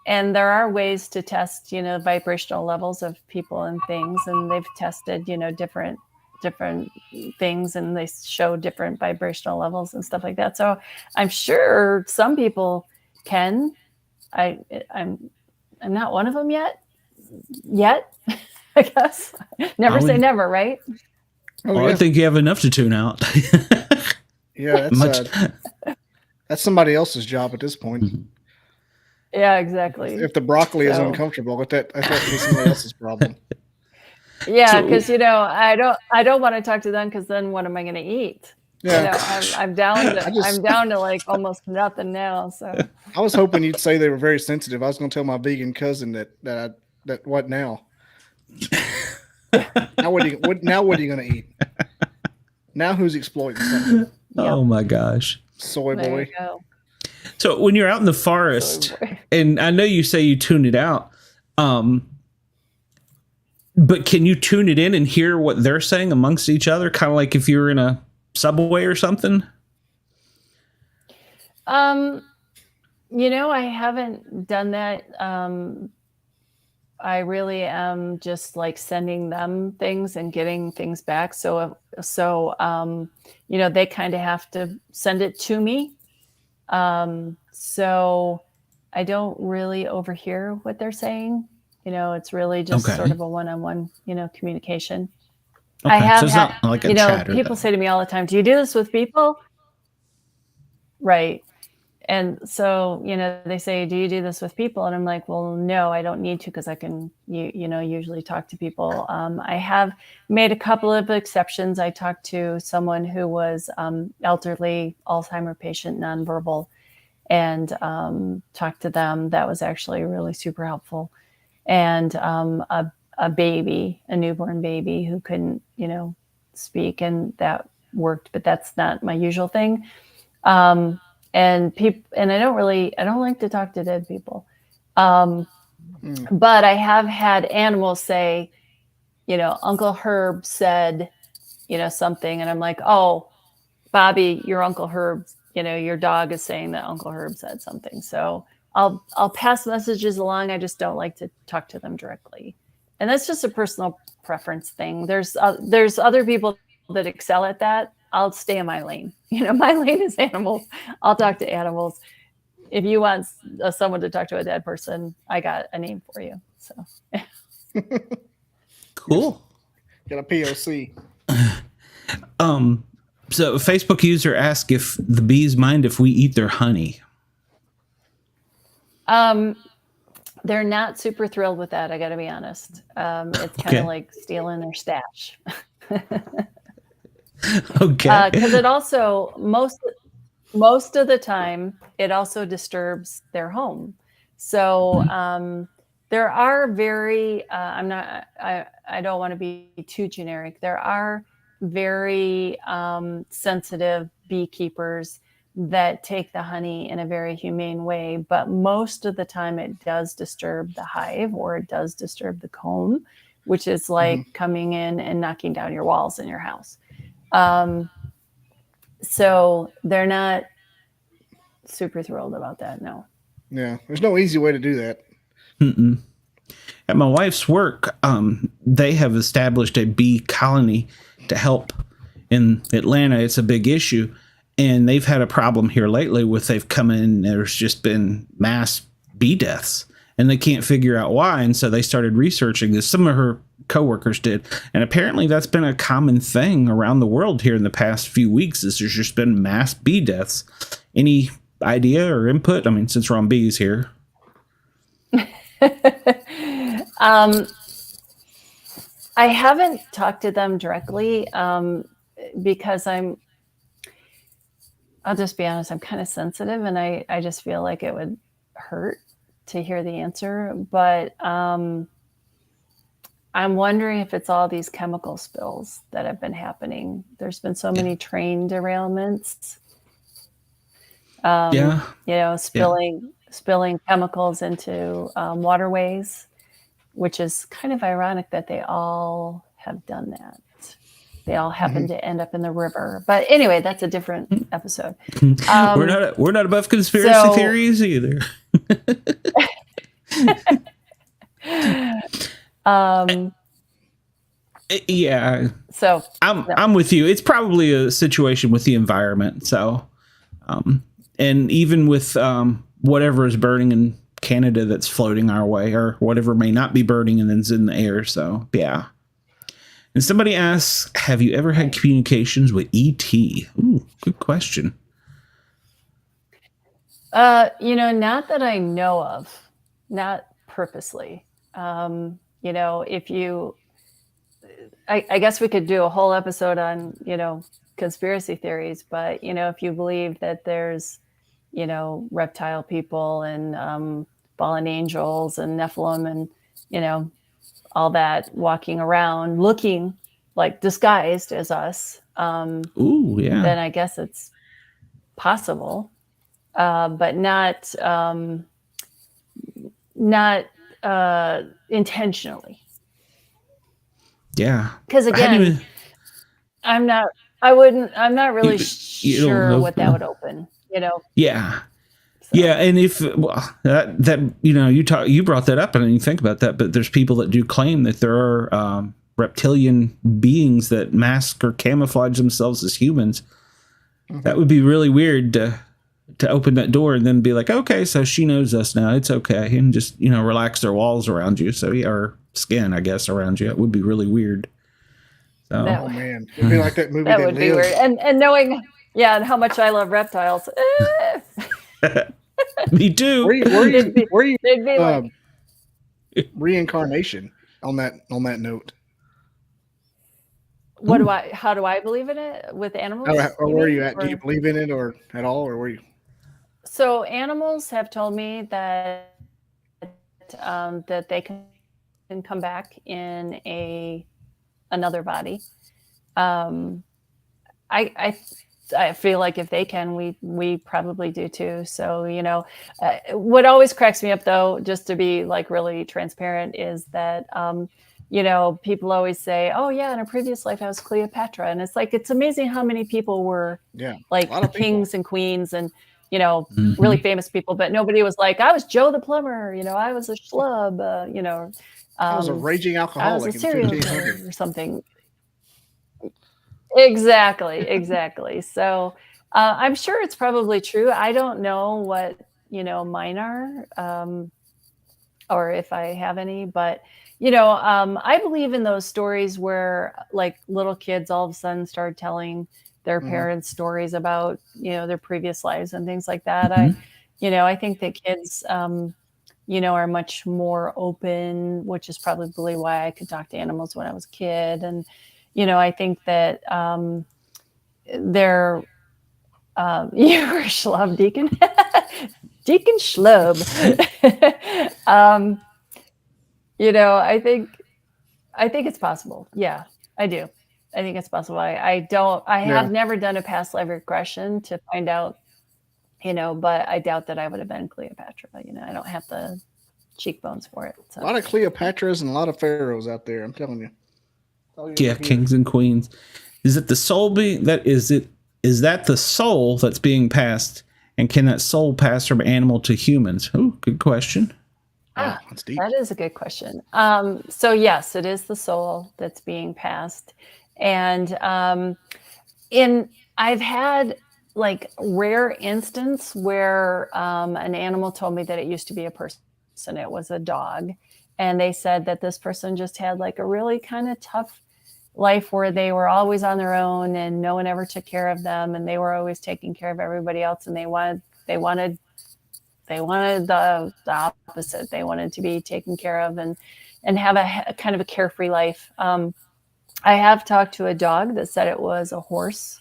and there are ways to test, vibrational levels of people and things, and they've tested, different things, and they show different vibrational levels and stuff like that. So I'm sure some people can. I'm not one of them yet, I guess. Never say never, right? Oh, I think you have enough to tune out. Yeah, that's somebody else's job at this point. Mm-hmm. Yeah, exactly. If the broccoli is uncomfortable, I thought it was somebody else's problem. Yeah, because I don't want to talk to them, because then what am I going to eat? Yeah, I'm down to like almost nothing now. So I was hoping you'd say they were very sensitive. I was going to tell my vegan cousin that what now? Now what are you going to eat? Now who's exploiting something? Yep. Oh my gosh, soy boy. There you go. So when you're out in the forest, and I know you say you tune it out, but can you tune it in and hear what they're saying amongst each other? Kind of like if you were in a subway or something? I haven't done that. I really am just like sending them things and getting things back. So they kind of have to send it to me. So I don't really overhear what they're saying. It's really just sort of a one-on-one, communication. Okay. I have so it's had, not like a chatter, people say to me all the time, do you do this with people? Right. And so, they say, do you do this with people? And I'm like, well, no, I don't need to, because I can, usually talk to people. I have made a couple of exceptions. I talked to someone who was elderly, Alzheimer patient, nonverbal, and talked to them. That was actually really super helpful. And a baby, a newborn baby who couldn't, speak, and that worked, but that's not my usual thing. And I don't like to talk to dead people. But I have had animals say, Uncle Herb said, something, and I'm like, oh, Bobby, your Uncle Herb, your dog is saying that Uncle Herb said something. So I'll pass messages along. I just don't like to talk to them directly. And that's just a personal preference thing. There's other people that excel at that. I'll stay in my lane. My lane is animals. I'll talk to animals. If you want someone to talk to a dead person, I got a name for you. So cool. Got a POC. So a Facebook user asked if the bees mind if we eat their honey. They're not super thrilled with that, I got to be honest. It's kind of like stealing their stash. Okay. Because it also most of the time it also disturbs their home. So there are very I don't want to be too generic. There are very sensitive beekeepers that take the honey in a very humane way, but most of the time it does disturb the hive, or it does disturb the comb, which is like coming in and knocking down your walls in your house. So they're not super thrilled about that. No. Yeah. There's no easy way to do that. Mm-mm. At my wife's work, they have established a bee colony to help in Atlanta. It's a big issue. And they've had a problem here lately with they've come in, there's just been mass bee deaths, and they can't figure out why. And so they started researching this. Some of her coworkers did. And apparently that's been a common thing around the world here in the past few weeks, is there's just been mass bee deaths. Any idea or input? I mean, since we're on bees here. I haven't talked to them directly because I'll just be honest, I'm kind of sensitive, and I just feel like it would hurt to hear the answer. But I'm wondering if it's all these chemical spills that have been happening. There's been so many train derailments. Spilling chemicals into waterways, which is kind of ironic that they all have done that. They all happen to end up in the river. But anyway, that's a different episode. We're not above conspiracy theories either. Yeah. So I'm with you. It's probably a situation with the environment. So, and even with whatever is burning in Canada that's floating our way, or whatever may not be burning and then's in the air. So, yeah. And somebody asks, have you ever had communications with ET? Ooh, good question. not that I know of, not purposely. If you, I guess we could do a whole episode on, conspiracy theories, but, if you believe that there's, reptile people and fallen angels and Nephilim and, all that walking around looking like disguised as us, Ooh, yeah. then I guess it's possible, but not intentionally. Yeah. Because again, I'm not really sure what that would open, Yeah. So. Yeah, and if that you brought that up, and you think about that, but there's people that do claim that there are reptilian beings that mask or camouflage themselves as humans. Mm-hmm. That would be really weird to open that door and then be like, okay, so she knows us now, it's okay, and just relax their walls around you, so or skin, I guess, around you. It would be really weird. So, oh man, it'd be like that movie. That would be weird, and knowing, and how much I love reptiles. Me too. Where you like, reincarnation on that note? How do I believe in it with animals? Or where are you at? Do you believe in it or at all, or where you? So animals have told me that that they can come back in another body. I feel like if they can, we probably do too. So, what always cracks me up though, just to be like really transparent, is that, people always say, oh yeah, in a previous life I was Cleopatra. And it's like, it's amazing how many people were like kings and queens and, really famous people, but nobody was like, I was Joe the plumber, I was a schlub, I was a raging alcoholic, I was a serial killer or something. Exactly. So I'm sure it's probably true. I don't know what, mine are, or if I have any, but, I believe in those stories where like little kids all of a sudden started telling their parents stories about, their previous lives and things like that. I think that kids, are much more open, which is probably why I could talk to animals when I was a kid. And, I think that they're you were schlub, Deacon. Deacon Schlub. I think it's possible. Yeah, I do. I think it's possible. I have never done a past life regression to find out, but I doubt that I would have been Cleopatra. I don't have the cheekbones for it. So. A lot of Cleopatras and a lot of pharaohs out there, I'm telling you. Yeah, kings and queens. Is it the soul being that is that the soul that's being passed, and can that soul pass from animal to humans? Oh, good question. That's deep. That is a good question. So yes, it is the soul that's being passed, and I've had like rare instance where an animal told me that it used to be a person. It was a dog, and they said that this person just had like a really kind of tough life where they were always on their own and no one ever took care of them, and they were always taking care of everybody else, and they wanted the opposite. They wanted to be taken care of and have a kind of a carefree life. I have talked to a dog that said it was a horse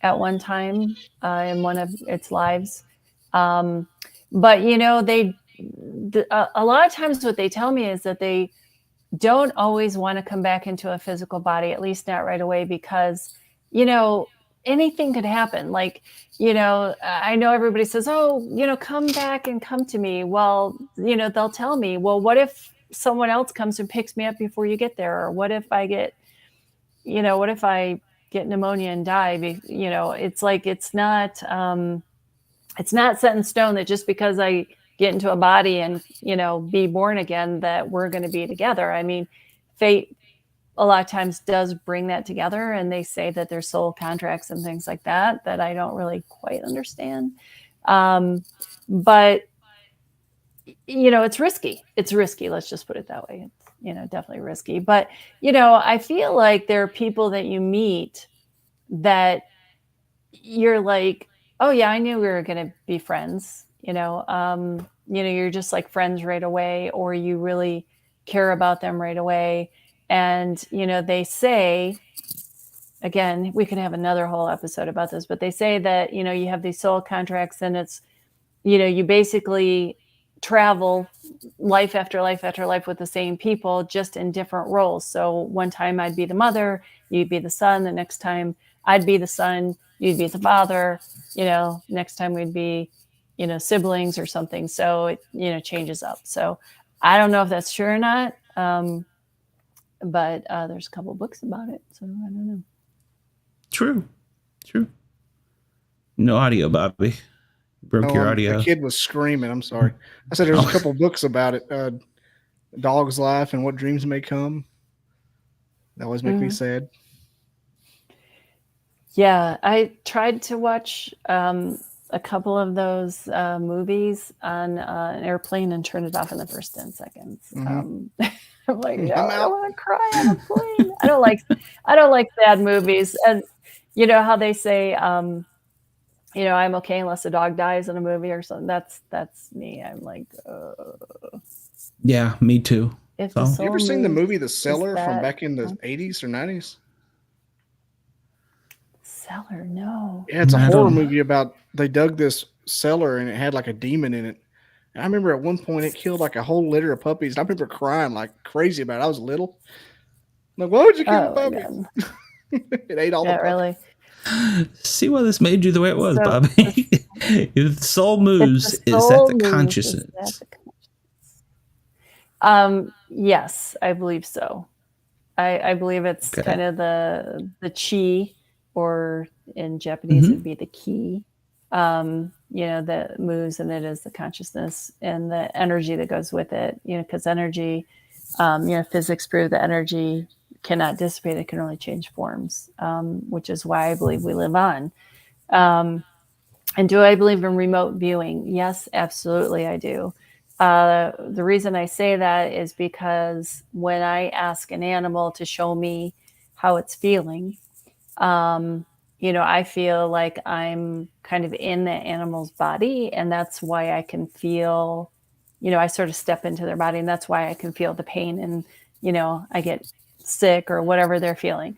at one time in one of its lives. But a lot of times what they tell me is that they don't always want to come back into a physical body, at least not right away, because, anything could happen. Like, I know everybody says, oh, come back and come to me. Well, they'll tell me, well, what if someone else comes and picks me up before you get there? Or what if I get pneumonia and die? It's like, it's not set in stone that just because I get into a body and, be born again, that we're going to be together. I mean, fate a lot of times does bring that together, and they say that there's soul contracts and things like that I don't really quite understand. But it's risky. It's risky. Let's just put it that way. It's, definitely risky. But, I feel like there are people that you meet that you're like, oh yeah, I knew we were going to be friends. You're just like friends right away, or you really care about them right away. And, they say, again, we can have another whole episode about this, but they say that, you have these soul contracts, and it's, you basically travel life after life after life with the same people, just in different roles. So one time I'd be the mother, you'd be the son. The next time I'd be the son, you'd be the father. Next time we'd be, siblings or something. So it, changes up. So I don't know if that's true or not. But there's a couple of books about it. So I don't know. True. No audio, Bobby. Broke your audio. The kid was screaming. I'm sorry. I said there's a couple books about it. Dog's Life and What Dreams May Come. That always make me sad. Yeah, I tried to watch a couple of those movies on an airplane and turned it off in the first 10 seconds. I'm like, no, I don't want to cry on a plane. I don't like sad movies. And you know how they say, I'm okay unless a dog dies in a movie or something. That's me. I'm like, yeah, me too. You ever seen the movie The Cellar from back in the 80s or 90s? Cellar, no. Yeah, it's a horror movie about they dug this cellar and it had like a demon in it. And I remember at one point it killed like a whole litter of puppies. And I remember crying like crazy about it. I was little. I'm like, why would you kill a puppy? It ate all the puppies. Really. See why this made you the way it was, Bobby. If the soul moves, is that the consciousness? Yes, I believe so. I believe it's kind of the chi, or in Japanese it'd be the ki, that moves, and it is the consciousness and the energy that goes with it, because energy, physics prove that energy cannot dissipate. It can only change forms, which is why I believe we live on. And do I believe in remote viewing? Yes, absolutely, I do. The reason I say that is because when I ask an animal to show me how it's feeling, I feel like I'm kind of in the animal's body, and that's why I can feel, I sort of step into their body, and that's why I can feel the pain, and, I get sick or whatever they're feeling.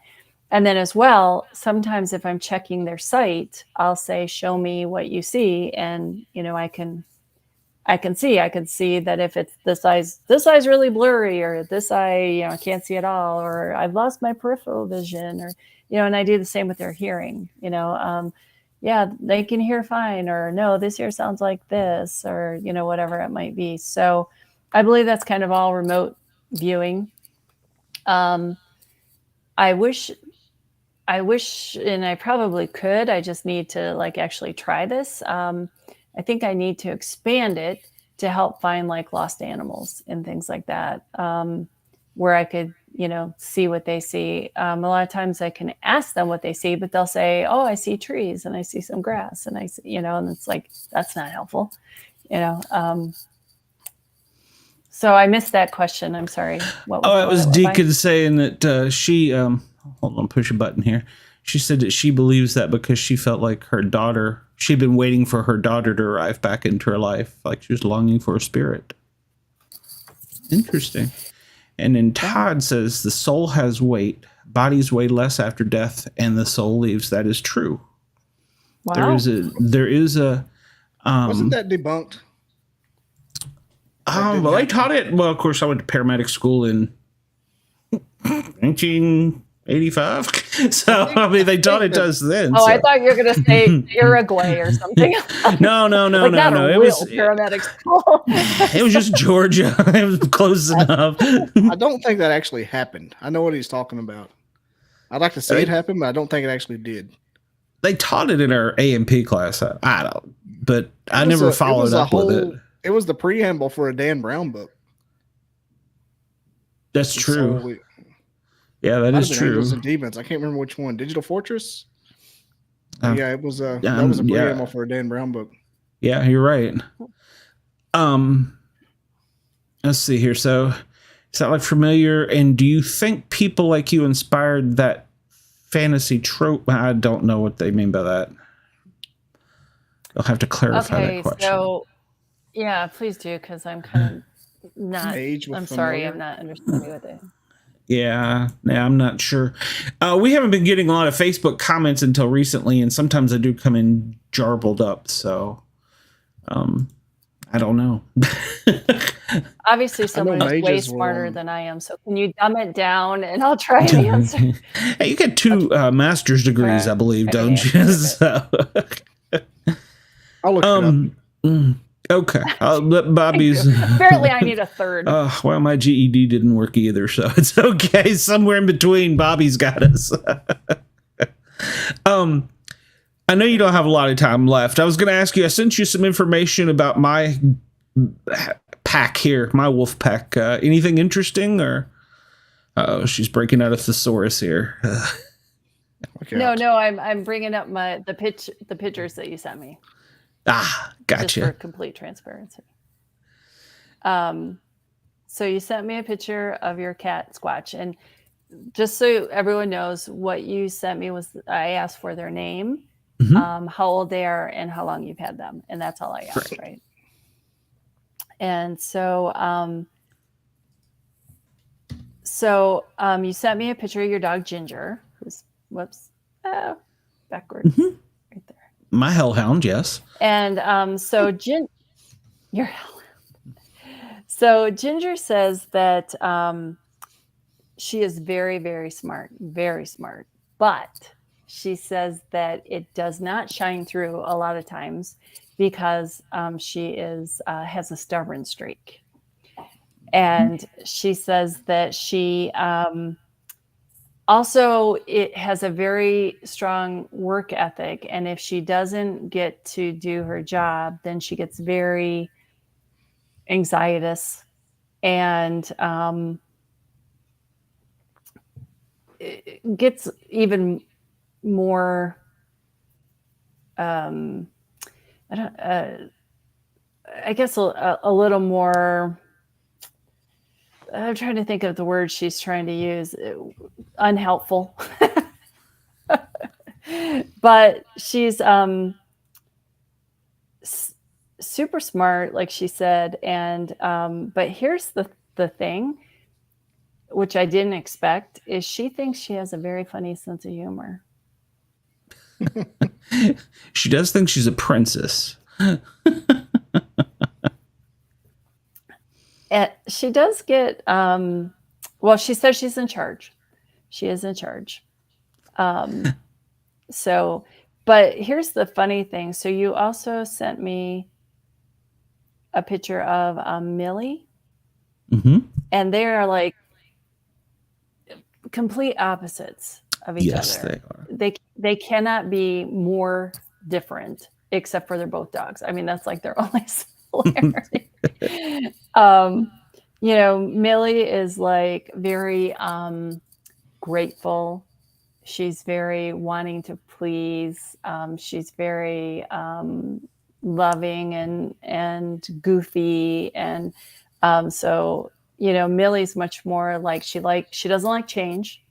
And then as well, sometimes if I'm checking their sight, I'll say, show me what you see. And, I can see that if it's this eye's really blurry, or this eye, I can't see at all, or I've lost my peripheral vision, or, and I do the same with their hearing, yeah, they can hear fine, or no, this ear sounds like this, or, whatever it might be. So I believe that's kind of all remote viewing. I wish, and I probably could, I just need to actually try this. I think I need to expand it to help find lost animals and things like that, where I could, see what they see. A lot of times I can ask them what they see, but they'll say, oh, I see trees and I see some grass, and I see, and it's like, that's not helpful, So I missed that question. I'm sorry. It was Deacon saying that she, hold on, push a button here. She said that she believes that because she felt like her daughter, she'd been waiting for her daughter to arrive back into her life. Like she was longing for a spirit. Interesting. And then Todd says the soul has weight. Bodies weigh less after death and the soul leaves. That is true. Wow. There is a, wasn't that debunked? Well, they taught it. Well, of course, I went to paramedic school in 1985. So, I mean, they taught it to us then. Oh, so. I thought you were going to say Uruguay or something. No. It was paramedic school. It was just Georgia. It was close enough. I don't think that actually happened. I know what he's talking about. I'd like to say it happened, but I don't think it actually did. They taught it in our A&P class. I don't, but I never followed up with it. It was the preamble for a Dan Brown book. That's true. So Yeah, that is true. Angels and Demons. I can't remember which one. Digital Fortress. Yeah, it was. That was a yeah. preamble for a Dan Brown book. Yeah, you're right. Let's see here. So, is that like familiar? And do you think people like you inspired that fantasy trope? I don't know what they mean by that. I'll have to clarify that question. So, yeah, please do, because I'm kind of not. I'm sorry, familiar? I'm not understanding what they. Yeah, I'm not sure. We haven't been getting a lot of Facebook comments until recently, and sometimes I do come in jarbled up. So, I don't know. Obviously, someone is way smarter than I am. So, can you dumb it down, and I'll try and answer. Hey, you get 2 master's degrees, I believe, don't you? So. I'll look it up. Okay, I'll let Bobby's. Apparently, I need a third. Well, my GED didn't work either, so it's okay. Somewhere in between, Bobby's got us. I know you don't have a lot of time left. I was going to ask you. I sent you some information about my pack here, my wolf pack. Anything interesting, or? She's breaking out a thesaurus here. No, I'm bringing up the pictures that you sent me. Gotcha. Just for complete transparency. So you sent me a picture of your cat Squatch, and just so everyone knows, what you sent me was I asked for their name, how old they are, and how long you've had them, and that's all I asked, right? And so, you sent me a picture of your dog Ginger, who's backwards. My hellhound, yes. And your hellhound. So Ginger says that she is very, very smart, but she says that it does not shine through a lot of times because she has a stubborn streak. And she says that she also, it has a very strong work ethic. And if she doesn't get to do her job, then she gets very anxietous and it gets even more, I guess a little more, I'm trying to think of the word she's trying to use. Unhelpful. But she's super smart, like she said. And but here's the thing, which I didn't expect, is she thinks she has a very funny sense of humor. She does think she's a princess. She does get, well, she says she's in charge. She is in charge. So, but here's the funny thing. So you also sent me a picture of Millie. And they are like complete opposites of each other. Yes, they are. They cannot be more different, except for they're both dogs. I mean, that's like their only similarity. Millie is like very grateful. She's very wanting to please. She's very loving and goofy. And so, Millie's much more like she doesn't like change.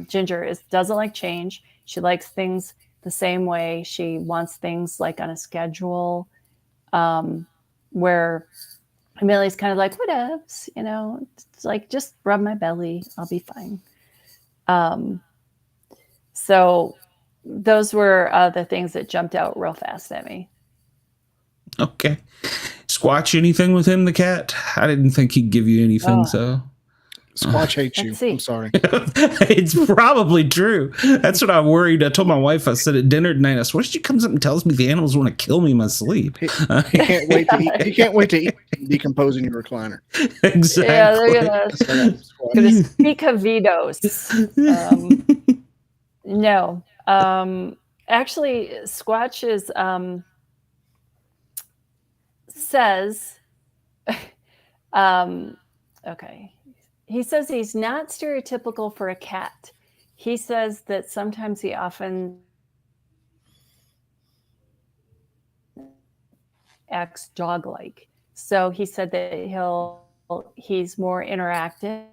Ginger doesn't like change. She likes things the same way. She wants things like on a schedule, where Millie's kind of like, whatevs, it's like, just rub my belly. I'll be fine. So those were the things that jumped out real fast at me. Okay. Squatch, anything with him, the cat? I didn't think he'd give you anything, so. Squatch hates you. I'm sorry. It's probably true. That's what I worried. I told my wife, I said at dinner tonight, I said, what if she comes up and tells me the animals want to kill me in my sleep? He can't wait to eat. He can't wait to eat and decompose in your recliner. Exactly. Yeah, they're gonna speak of vetoes. No. Actually, Squatch is says, okay, he says he's not stereotypical for a cat. He says that sometimes he often acts dog-like. So he said that he's more interactive.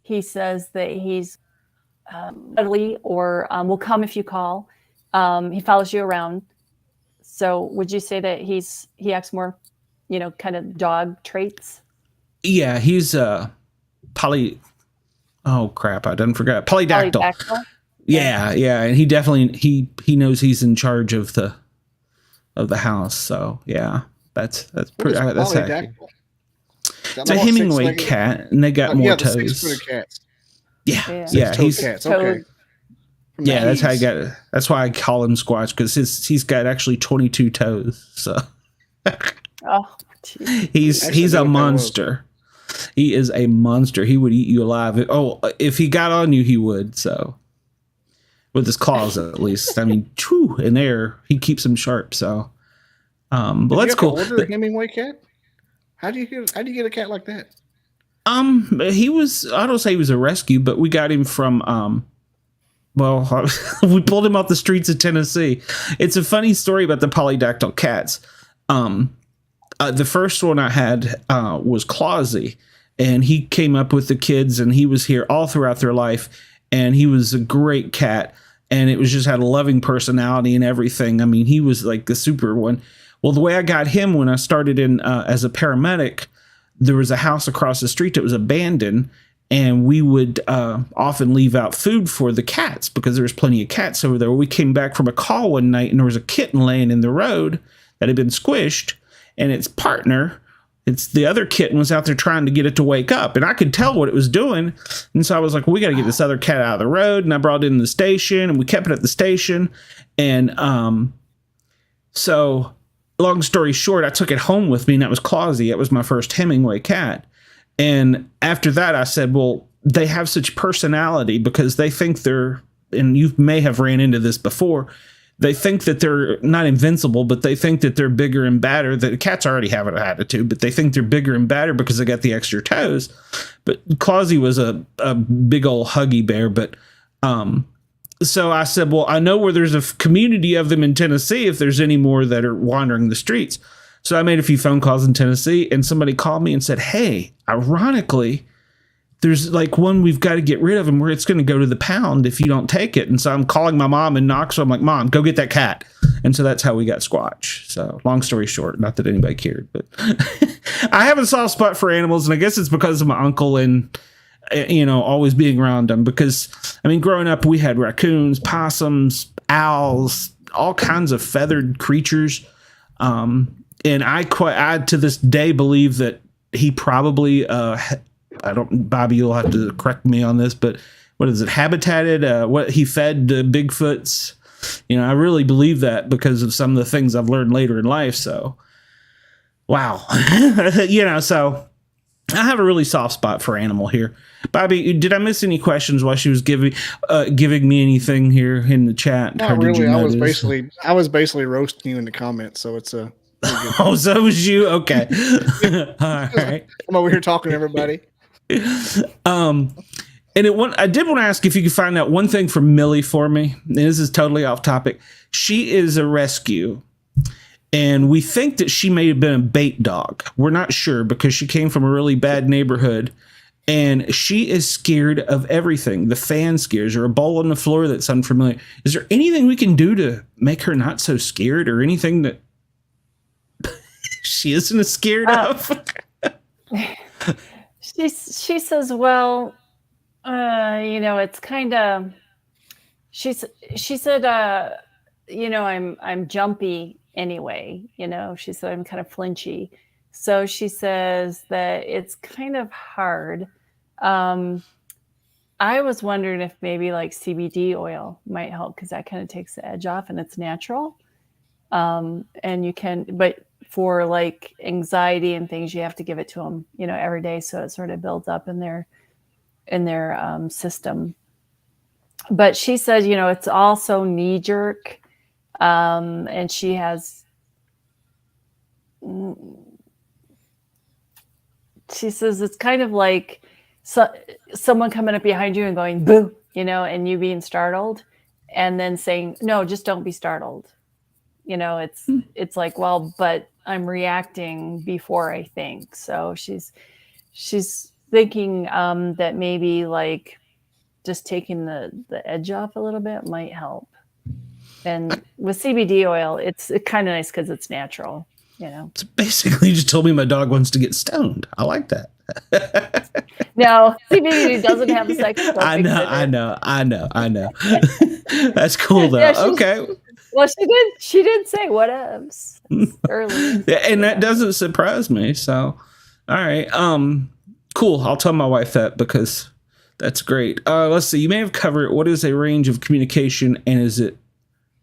He says that he's cuddly or will come if you call. He follows you around. So would you say that he acts more, kind of dog traits? Yeah, he's poly. Oh crap! I done forgot polydactyl. Yeah, and he definitely he knows he's in charge of the house. So yeah, that's pretty. That's accurate. It's a Hemingway cat, and they got more toes. 6-footed cats. Yeah, he's cats. Okay. Yeah, that's how I got it. That's why I call him Squatch, because he's got actually 22 toes. So oh, geez. he's a monster. He is a monster. He would eat you alive. If he got on you, he would. So with his claws, at least. I mean, in there, he keeps them sharp. So, but that's cool. Order a Hemingway cat? How do you get a cat like that? He was. I don't say he was a rescue, but we got him from. We pulled him off the streets of Tennessee. It's a funny story about the polydactyl cats. The first one I had was Clausy, and he came up with the kids, and he was here all throughout their life, and he was a great cat, and it was just had a loving personality and everything. I mean, he was like the super one. Well, the way I got him when I started in as a paramedic, there was a house across the street that was abandoned, and we would often leave out food for the cats because there was plenty of cats over there. We came back from a call one night, and there was a kitten laying in the road that had been squished, and its partner, the other kitten, was out there trying to get it to wake up, and I could tell what it was doing. And so I was like, well, we got to get this other cat out of the road. And I brought it in the station, and we kept it at the station. And so long story short, I took it home with me, and that was Clausy. It was my first Hemingway cat. And after that, I said, well, they have such personality because they think and you may have ran into this before, they think that they're not invincible, but they think that they're bigger and badder. The cats already have an attitude, but they think they're bigger and badder because they got the extra toes. But Clausy was a big old huggy bear. But so I said, well, I know where there's a community of them in Tennessee if there's any more that are wandering the streets. So I made a few phone calls in Tennessee, and somebody called me and said, hey, ironically, there's like one we've got to get rid of, and where it's going to go to the pound if you don't take it. And so I'm calling my mom in Knoxville. I'm like, Mom, go get that cat. And so that's how we got Squatch. So long story short, not that anybody cared, but I have a soft spot for animals, and I guess it's because of my uncle and, always being around them. Because, I mean, growing up, we had raccoons, possums, owls, all kinds of feathered creatures. And I to this day believe that he probably, Bobby, you'll have to correct me on this, but what is it? Habitated, what he fed the Bigfoots. I really believe that because of some of the things I've learned later in life. So, wow. So I have a really soft spot for animal here. Bobby, did I miss any questions while she was giving me anything here in the chat? Not really. I was basically roasting you in the comments. So it's a, oh, so was you? Okay. All right. I'm over here talking to everybody. And I did want to ask if you could find out one thing from Millie for me. And this is totally off topic. She is a rescue, and we think that she may have been a bait dog. We're not sure because she came from a really bad neighborhood, and she is scared of everything. The fan scares her. A bowl on the floor that's unfamiliar. Is there anything we can do to make her not so scared, or anything that she isn't scared of? She says, well, it's kind of, she said, I'm jumpy anyway, she said, I'm kind of flinchy. So she says that it's kind of hard. I was wondering if maybe like CBD oil might help, because that kind of takes the edge off and it's natural. And you can, but for like anxiety and things, you have to give it to them, every day. So it sort of builds up in their system. but she said, it's all so knee jerk. And she says it's kind of like someone coming up behind you and going boo, and you being startled, and then saying, no, just don't be startled. It's like, well, but I'm reacting before I think. So she's thinking that maybe like just taking the edge off a little bit might help. And with CBD oil, it's kind of nice because it's natural, It's basically just told me my dog wants to get stoned. I like that. No, CBD doesn't have the psychotropics. I know. That's cool though. Yeah, okay. Well, she did say whatevs earlier. And that doesn't surprise me. So, all right. Cool. I'll tell my wife that because that's great. Let's see. You may have covered what is a range of communication and is it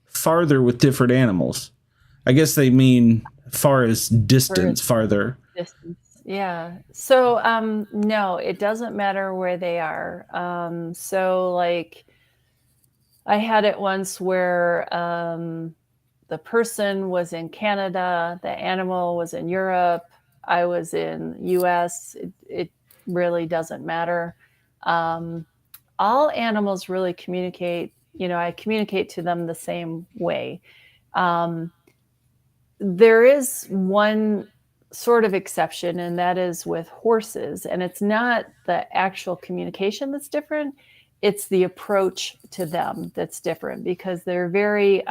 farther with different animals? I guess they mean far as distance, farther. Distance. Yeah. So, no, it doesn't matter where they are. So like I had it once where, the person was in Canada, the animal was in Europe, I was in US. It really doesn't matter. All animals really communicate, I communicate to them the same way. There is one sort of exception, and that is with horses. And it's not the actual communication that's different. It's the approach to them that's different because they're very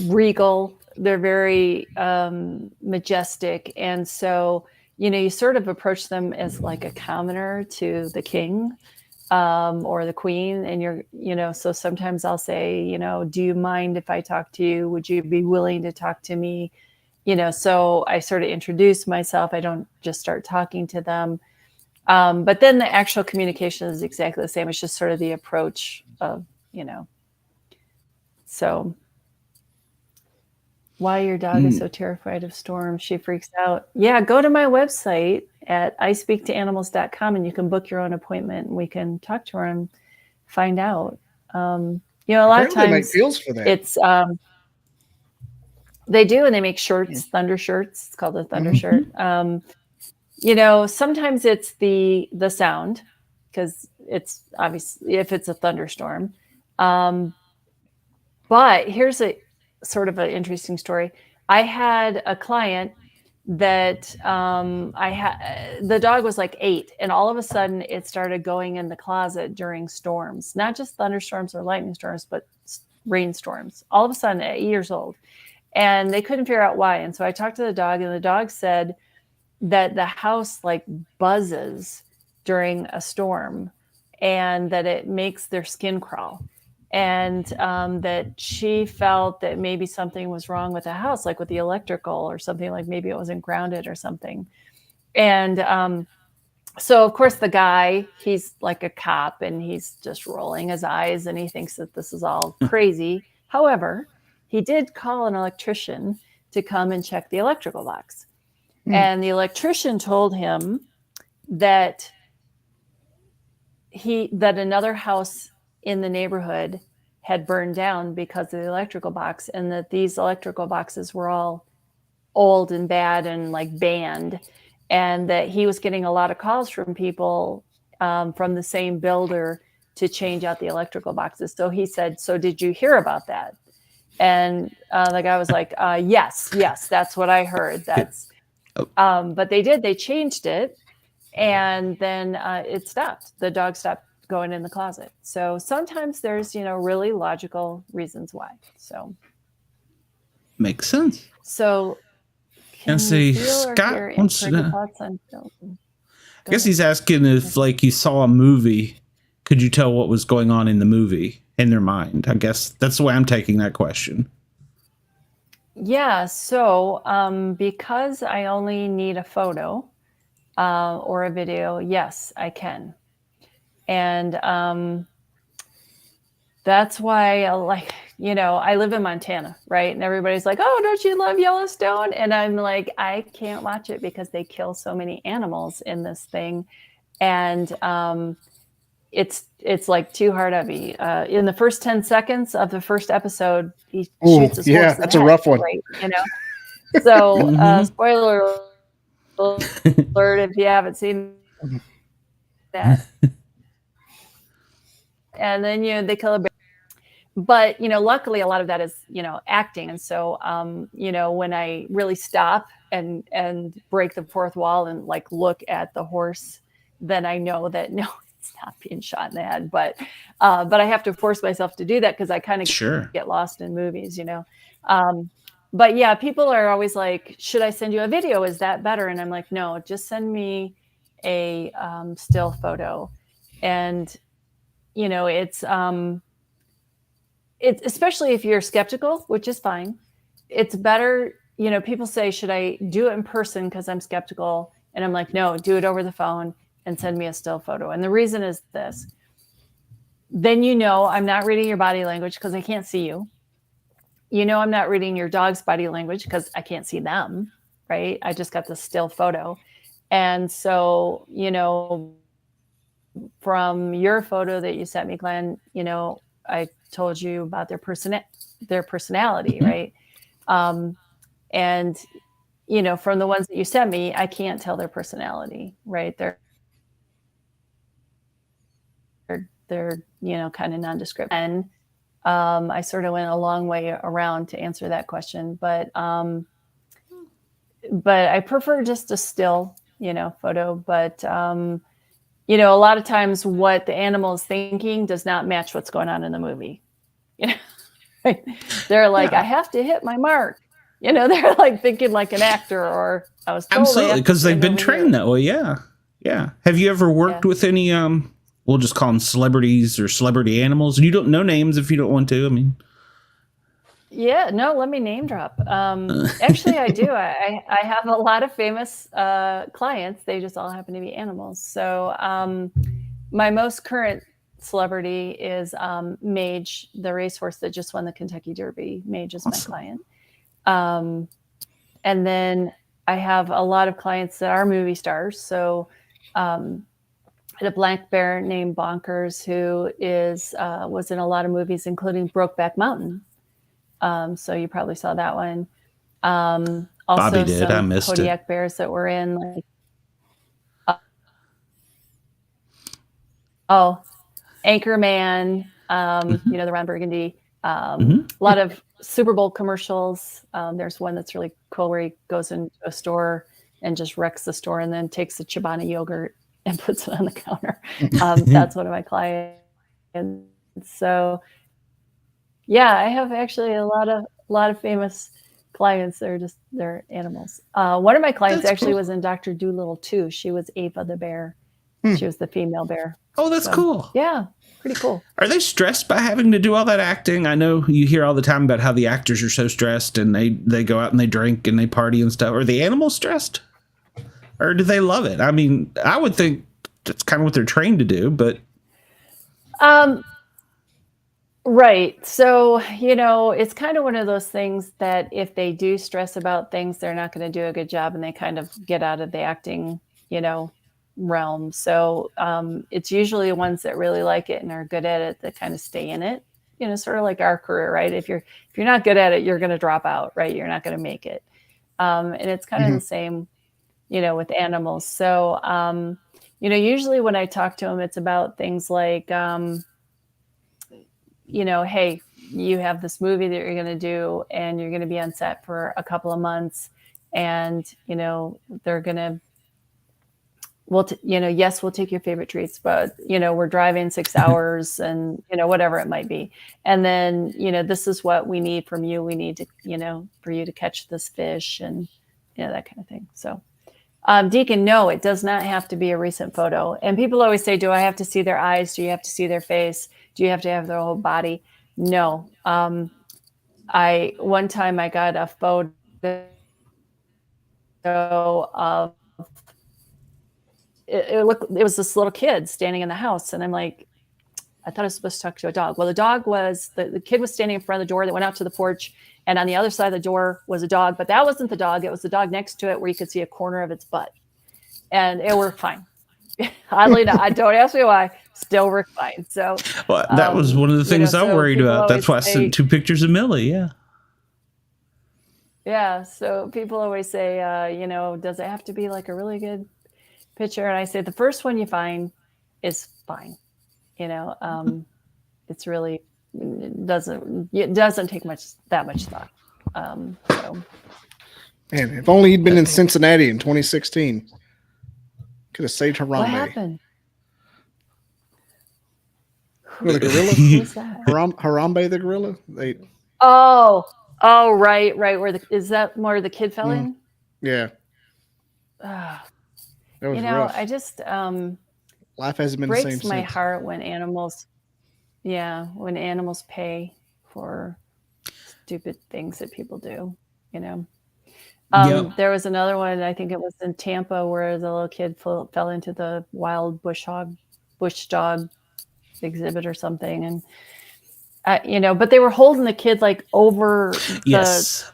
regal. They're very majestic. And so, you sort of approach them as like a commoner to the king or the queen. And so sometimes I'll say, do you mind if I talk to you? Would you be willing to talk to me? So I sort of introduce myself. I don't just start talking to them. But then the actual communication is exactly the same. It's just sort of the approach of, so why your dog is so terrified of storms. She freaks out. Yeah. Go to my website at ispeaktoanimals.com and you can book your own appointment and we can talk to her and find out. A lot of times they make feels for that. It's, they do, and they make shirts, thunder shirts. It's called a thunder shirt. Sometimes it's the sound because it's obviously if it's a thunderstorm. But here's a sort of an interesting story. I had a client that the dog was like 8 and all of a sudden it started going in the closet during storms, not just thunderstorms or lightning storms, but rainstorms. All of a sudden at 8 years old, and they couldn't figure out why. And so I talked to the dog, and the dog said that the house like buzzes during a storm and that it makes their skin crawl. And that she felt that maybe something was wrong with the house, like with the electrical or something, like maybe it wasn't grounded or something. And so, of course, the guy, he's like a cop and he's just rolling his eyes and he thinks that this is all crazy. However, he did call an electrician to come and check the electrical box. And the electrician told him that another house in the neighborhood had burned down because of the electrical box, and that these electrical boxes were all old and bad and like banned, and that he was getting a lot of calls from people from the same builder to change out the electrical boxes. So he said, so did you hear about that? And the guy was like, yes, that's what I heard. But they changed it, and then it stopped. The dog stopped going in the closet. So sometimes there's, really logical reasons why. So makes sense. So can see Scott wants to know. I guess he's asking if like you saw a movie, could you tell what was going on in the movie in their mind? I guess that's the way I'm taking that question. Yeah. So because I only need a photo or a video, yes, I can. And that's why I live in Montana, right? And everybody's like, oh, don't you love Yellowstone? And I'm like, I can't watch it because they kill so many animals in this thing. And it's like too hard of me. In the first 10 seconds of the first episode, he shoots his horse in that's the a head, rough one. right? You know, so spoiler alert if you haven't seen that. And then they kill a bear. But luckily a lot of that is acting, and so when I really stop and break the fourth wall and like look at the horse, then I know that no, it's not being shot in the head. But I have to force myself to do that because I kind of get lost in movies, but yeah, people are always like, should I send you a video? Is that better? And I'm like, no, just send me a still photo. And it's especially if you're skeptical, which is fine. It's better, people say, should I do it in person because I'm skeptical? And I'm like, no, do it over the phone and send me a still photo. And the reason is this. Then I'm not reading your body language because I can't see you. I'm not reading your dog's body language because I can't see them, right? I just got the still photo. And so, from your photo that you sent me, Glenn, I told you about their personality, right? And from the ones that you sent me, I can't tell their personality, right? They're kind of nondescript. And I sort of went a long way around to answer that question, but I prefer just a still, photo. But a lot of times what the animal is thinking does not match what's going on in the movie. Right? They're like, I have to hit my mark. They're like thinking like an actor, or I was told absolutely, because they've been trained that way. Yeah. Have you ever worked with any we'll just call them celebrities or celebrity animals? You don't know names if you don't want to. I mean, yeah, no, let me name drop. Actually, I do. I have a lot of famous clients. They just all happen to be animals. So my most current celebrity is Mage, the racehorse that just won the Kentucky Derby. Mage is my client. And then I have a lot of clients that are movie stars. So a black bear named Bonkers, who was in a lot of movies, including Brokeback Mountain. So you probably saw that one. Also Bobby did. some I missed Kodiak it. bears that were in like Anchorman, the Ron Burgundy, a lot of Super Bowl commercials. There's one that's really cool where he goes into a store and just wrecks the store and then takes the Chobani yogurt and puts it on the counter. That's one of my clients. And so, yeah, I have actually a lot of famous clients. They're animals. One of my clients actually was in Dr. Dolittle too. She was Ava the bear. She was the female bear. Oh, that's cool. Yeah, pretty cool. Are they stressed by having to do all that acting? I know you hear all the time about how the actors are so stressed and they go out and they drink and they party and stuff. Are the animals stressed? Or do they love it? I mean, I would think that's kind of what they're trained to do, but... Right. So, it's kind of one of those things that if they do stress about things, they're not going to do a good job and they kind of get out of the acting, realm. So it's usually the ones that really like it and are good at it that kind of stay in it, sort of like our career, right? If you're not good at it, you're going to drop out, right? You're not going to make it. And it's kind of the same, with animals. So, usually when I talk to them, it's about things like, hey, you have this movie that you're going to do and you're going to be on set for a couple of months and, they're going to, yes, we'll take your favorite treats, but, we're driving 6 hours and, whatever it might be. And then, this is what we need from you. We need to, for you to catch this fish and, that kind of thing. So, Deacon, no, it does not have to be a recent photo. And people always say, do I have to see their eyes? Do you have to see their face? Do you have to have their whole body? No. One time I got a photo of it was this little kid standing in the house, and I'm like, I thought I was supposed to talk to a dog. Well, the kid was standing in front of the door that went out to the porch, and on the other side of the door was a dog, but that wasn't the dog. It was the dog next to it where you could see a corner of its butt, and it worked fine. Oddly enough, don't ask me why. still work fine. So well, that was one of the things I worried about. That's why I sent 2 pictures of Millie. Yeah. Yeah. So people always say, does it have to be like a really good picture? And I say the first one you find is fine. It's really it doesn't take that much thought. So. Man, if only he'd been in Cincinnati in 2016, could have saved Harambe. What happened? The gorilla? Who's that? Harambe the gorilla? Oh, right. Is that where the kid fell in? Yeah. That was rough. I just life hasn't been the same breaks my since. heart when animals pay for stupid things that people do. There was another one, I think it was in Tampa, where the little kid fell into the wild bush dog exhibit or something. And, but they were holding the kid like over the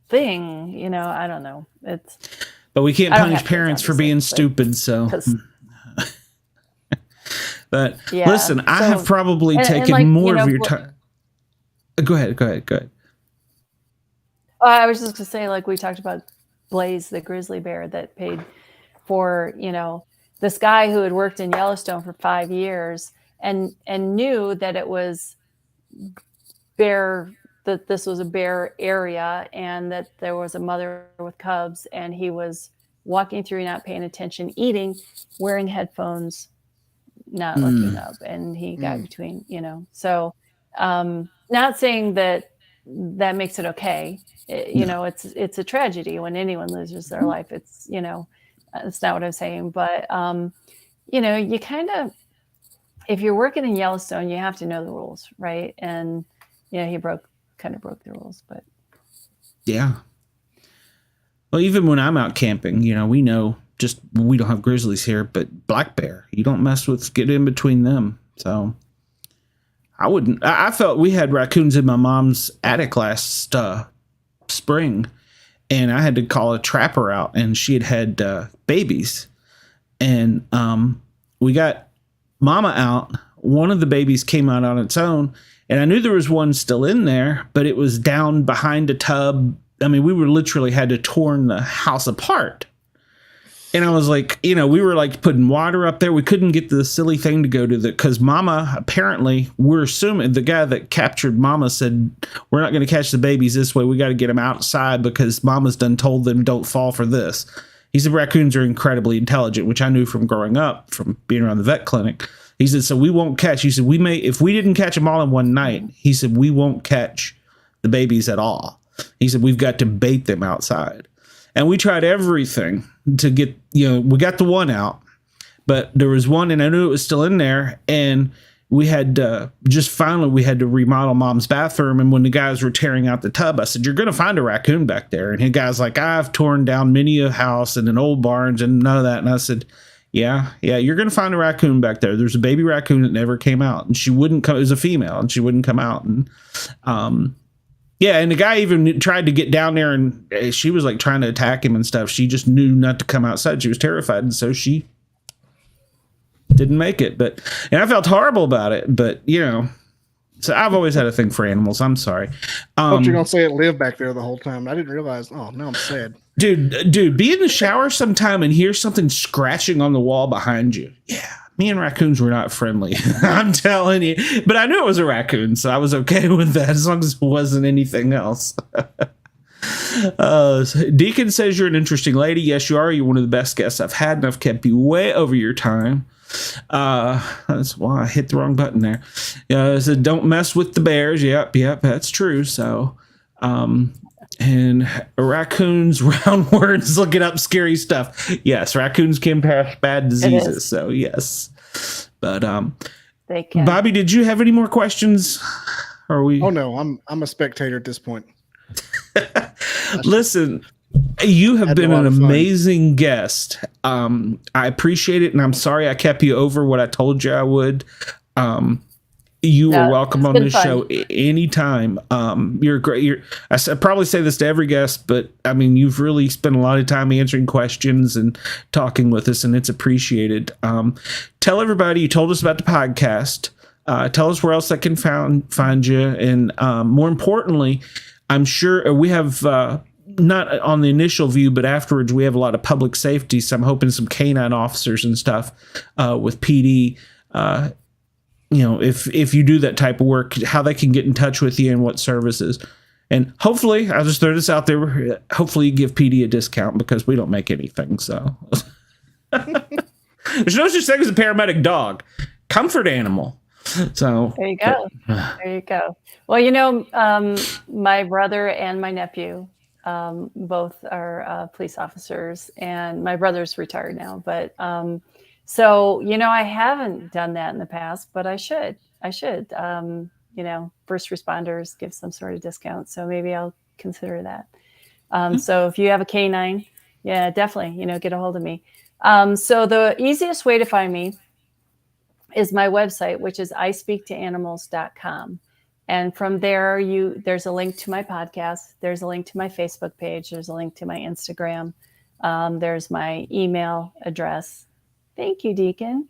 thing, I don't know. But we can't punish parents for being stupid. So, but listen, I have probably taken more of your time. Go ahead. I was just going to say, like we talked about Blaze, the grizzly bear that paid for, this guy who had worked in Yellowstone for 5 years and knew that it was that this was a bear area and that there was a mother with cubs, and he was walking through, not paying attention, eating, wearing headphones, not looking up, and he got between, so not saying that makes it okay. It's a tragedy when anyone loses their life. It's it's not what I'm saying, but you kind of, if you're working in Yellowstone, you have to know the rules, right? And he kind of broke the rules, but yeah. Well, even when I'm out camping, we know we don't have grizzlies here, but black bear, you don't mess with, get in between them. So I wouldn't. I felt we had raccoons in my mom's attic last spring, and I had to call a trapper out, and she had babies, and we got Mama out. One of the babies came out on its own, and I knew there was one still in there, but it was down behind a tub. I mean, we were literally had to torn the house apart. And I was like, we were like putting water up there. We couldn't get the silly thing to go to because Mama, apparently, we're assuming the guy that captured Mama said, we're not going to catch the babies this way. We got to get them outside because Mama's done told them don't fall for this. He said raccoons are incredibly intelligent, which I knew from growing up, from being around the vet clinic. He said, so we won't catch. He said, if we didn't catch them all in one night, he said, we won't catch the babies at all. He said, we've got to bait them outside. And we tried everything to get, we got the one out, but there was one and I knew it was still in there. And we had we had to remodel Mom's bathroom. And when the guys were tearing out the tub, I said, you're going to find a raccoon back there. And the guy's like, I've torn down many a house and an old barns and none of that. And I said, yeah, you're going to find a raccoon back there. There's a baby raccoon that never came out, and she wouldn't come. It was a female and she wouldn't come out. And, yeah, and the guy even tried to get down there, and she was like trying to attack him and stuff. She just knew not to come outside. She was terrified, and so she didn't make it. And I felt horrible about it. But so I've always had a thing for animals. I'm sorry. I thought you were gonna say it lived back there the whole time. I didn't realize. Oh, now I'm sad. Dude, be in the shower sometime and hear something scratching on the wall behind you. Yeah. Me and raccoons were not friendly. I'm telling you. But I knew it was a raccoon, so I was okay with that as long as it wasn't anything else. Deacon says you're an interesting lady. Yes, you are. You're one of the best guests I've had, and I've kept you way over your time. That's why I hit the wrong button there. I said, don't mess with the bears. Yep, that's true. So, and raccoons, round words, looking up scary stuff. Yes, raccoons can pass bad diseases. So yes, but they can. Bobby, did you have any more questions? Are we? Oh no, I'm a spectator at this point. Listen, you have been an amazing guest. I appreciate it, and I'm sorry I kept you over what I told you I would. You are No, welcome it's on been this fun. show anytime. You're great. I probably say this to every guest, but I mean, you've really spent a lot of time answering questions and talking with us, and it's appreciated. Tell everybody you told us about the podcast. Tell us where else they can find you, and more importantly, I'm sure we have. Not on the initial view, but afterwards, we have a lot of public safety. So I'm hoping some canine officers and stuff with PD. If you do that type of work, how they can get in touch with you and what services. And hopefully, I'll just throw this out there. Hopefully, you give PD a discount because we don't make anything. So there's no such thing as a paramedic dog, comfort animal. So There you go. There you go. Well, my brother and my nephew both are police officers, and my brother's retired now, but so, I haven't done that in the past, but I should. First responders give some sort of discount. So maybe I'll consider that. So if you have a canine, yeah, definitely, get a hold of me. So the easiest way to find me is my website, which is ispeaktoanimals.com. And from there, there's a link to my podcast. There's a link to my Facebook page. There's a link to my Instagram. There's my email address. Thank you, Deacon.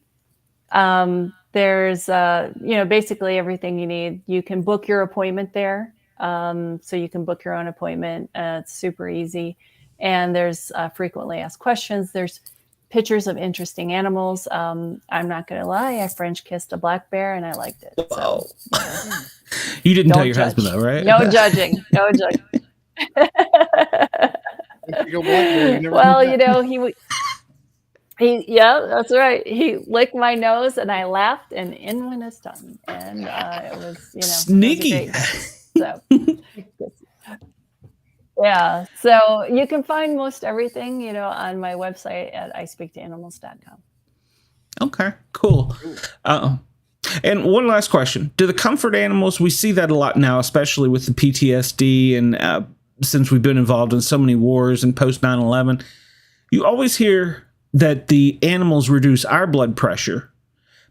There's, basically everything you need. You can book your appointment there. So you can book your own appointment. It's super easy. And there's frequently asked questions. There's pictures of interesting animals. I'm not going to lie. I French kissed a black bear and I liked it. Whoa. So, you didn't tell your judge. husband though, right? No judging. No judging. Well, yeah, that's right. He licked my nose and I laughed and in went his tongue. And it was, sneaky. So, yeah. So you can find most everything, on my website at ispeaktoanimals.com. Okay, cool. And one last question. Do the comfort animals, we see that a lot now, especially with the PTSD and since we've been involved in so many wars and post 9/11, you always hear that the animals reduce our blood pressure,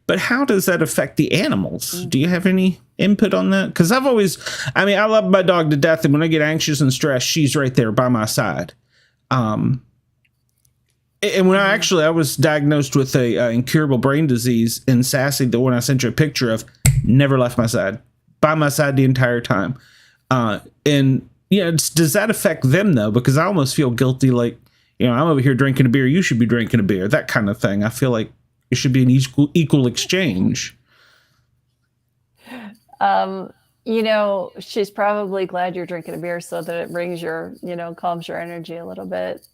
but how does that affect the animals? Do you have any input on that? Because I love my dog to death, and when I get anxious and stressed, she's right there by my side. And when I was diagnosed with a incurable brain disease, and Sassy, the one I sent you a picture of, never left my side, by my side the entire time. Does that affect them though? Because I almost feel guilty, like, I'm over here drinking a beer, you should be drinking a beer, that kind of thing. I feel like it should be an equal exchange. She's probably glad you're drinking a beer so that it brings your, calms your energy a little bit.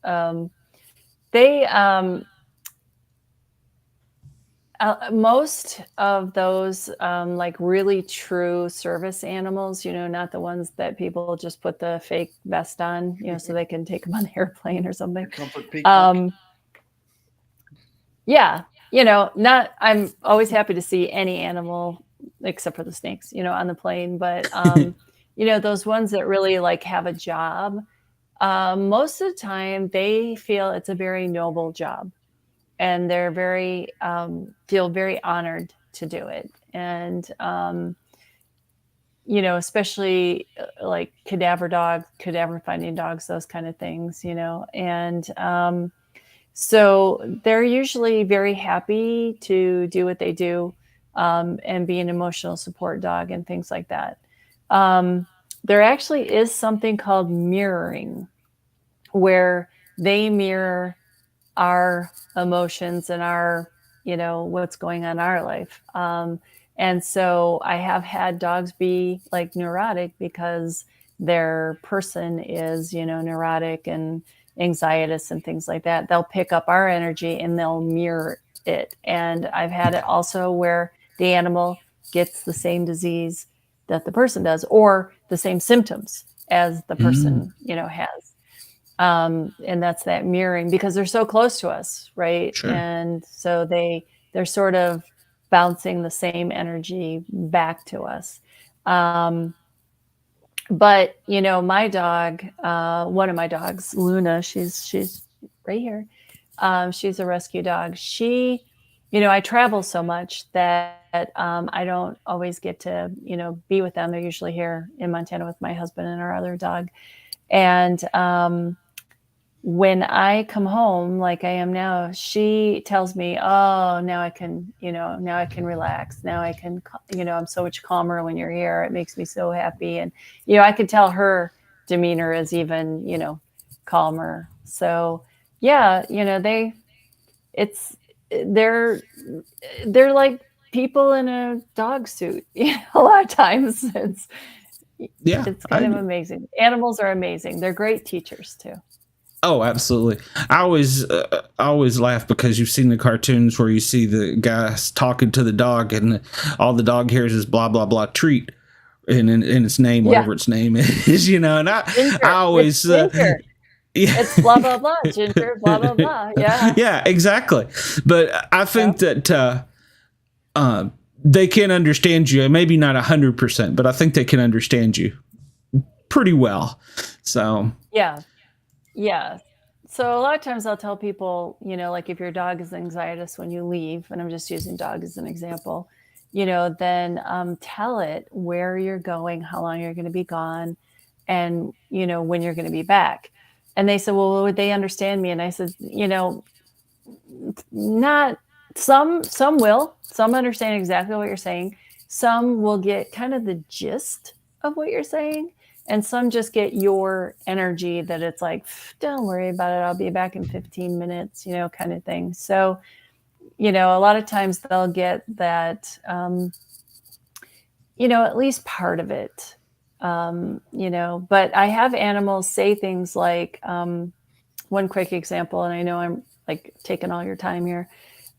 Most of those, like really true service animals, not the ones that people just put the fake vest on, so they can take them on the airplane or something. Comfort peacock. Yeah, I'm always happy to see any animal except for the snakes, on the plane. But, those ones that really like have a job, most of the time they feel it's a very noble job. And they're feel very honored to do it. And, especially like cadaver finding dogs, those kind of things, and so they're usually very happy to do what they do and be an emotional support dog and things like that. There actually is something called mirroring, where they mirror our emotions and our, what's going on in our life. And so I have had dogs be like neurotic because their person is, neurotic and anxietous and things like that. They'll pick up our energy and they'll mirror it. And I've had it also where the animal gets the same disease that the person does, or the same symptoms as the person, has. And that's that mirroring, because they're so close to us, right? Sure. And so they're sort of bouncing the same energy back to us. But my dog, one of my dogs, Luna, she's right here. She's a rescue dog. She I travel so much that I don't always get to, be with them. They're usually here in Montana with my husband and our other dog. And when I come home, like I am now, she tells me, oh, now I can relax. Now I can, I'm so much calmer when you're here. It makes me so happy. And, I could tell her demeanor is even, calmer. So yeah, they're like people in a dog suit. A lot of times it's kind of amazing. Animals are amazing. They're great teachers too. Oh, absolutely. I always laugh because you've seen the cartoons where you see the guys talking to the dog and all the dog hears is blah, blah, blah treat in its name, whatever its name is, and I always, it's blah, blah, blah, Ginger, blah, blah, blah. Yeah. Yeah, exactly. But I think that they can understand you. Maybe not 100%, but I think they can understand you pretty well. So, yeah. Yeah. So a lot of times I'll tell people, like if your dog is anxietous when you leave, and I'm just using dog as an example, then tell it where you're going, how long you're going to be gone, and, when you're going to be back. And they said, well, would they understand me? And I said, not some will. Some understand exactly what you're saying. Some will get kind of the gist of what you're saying. And some just get your energy that it's like, don't worry about it. I'll be back in 15 minutes, kind of thing. So, a lot of times they'll get that, at least part of it, but I have animals say things like, one quick example, and I know I'm like taking all your time here.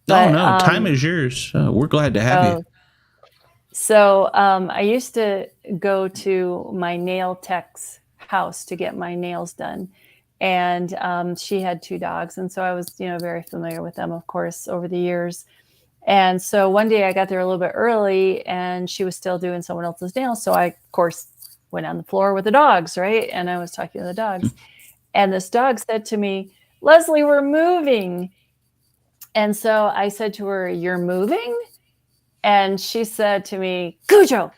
But, no, time is yours. We're glad to have you. So I used to go to my nail tech's house to get my nails done. And she had 2 dogs. And so I was, very familiar with them, of course, over the years. And so one day I got there a little bit early and she was still doing someone else's nails. So I, of course, went on the floor with the dogs, right? And I was talking to the dogs. And this dog said to me, Leslie, we're moving. And so I said to her, you're moving? And she said to me, Cujo,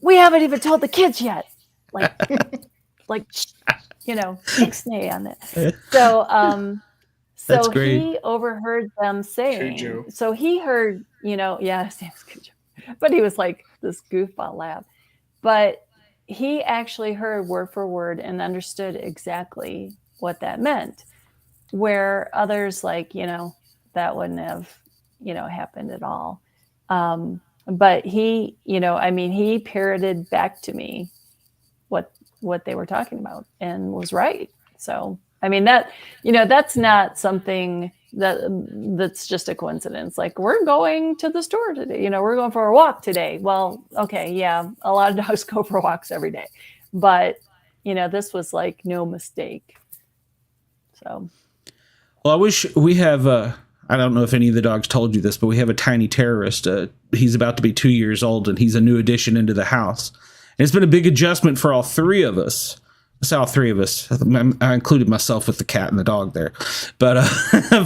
we haven't even told the kids yet. Like, ixnay on it. So he overheard them saying, Cujo. So he heard, his name is Cujo, but he was like this goofball laugh. But he actually heard word for word and understood exactly what that meant, where others that wouldn't have, happened at all. But he, he parroted back to me what they were talking about and was right. So, that's not something that's just a coincidence. Like, we're going to the store today, we're going for a walk today. Well, okay. Yeah. A lot of dogs go for walks every day, but this was like no mistake. So. Well, I wish we have, I don't know if any of the dogs told you this, but we have a tiny terrorist. He's about to be 2 years old, and he's a new addition into the house. And it's been a big adjustment for all 3 of us. I say all 3 of us. I included myself with the cat and the dog there, but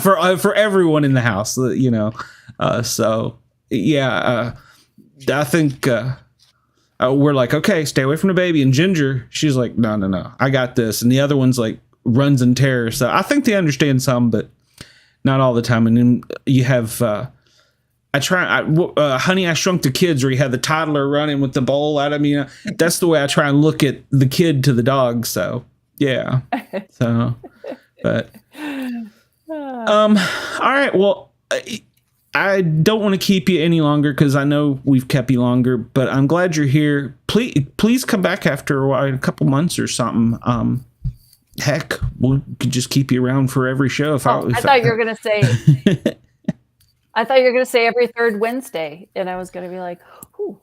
for everyone in the house, So yeah, I think we're like, okay, stay away from the baby. And Ginger, she's like, no, I got this. And the other one's like runs in terror. So I think they understand some, but not all the time. And then you have, Honey, I Shrunk the Kids, where you have the toddler running with the bowl at him. That's the way I try and look at the kid to the dog. So yeah. So, but, all right. Well, I don't want to keep you any longer because I know we've kept you longer, but I'm glad you're here. Please come back after a while, a couple months or something. Heck, we could just keep you around for every show. I thought you were going to say, I thought you were going to say every 3rd Wednesday. And I was going to be like, ooh,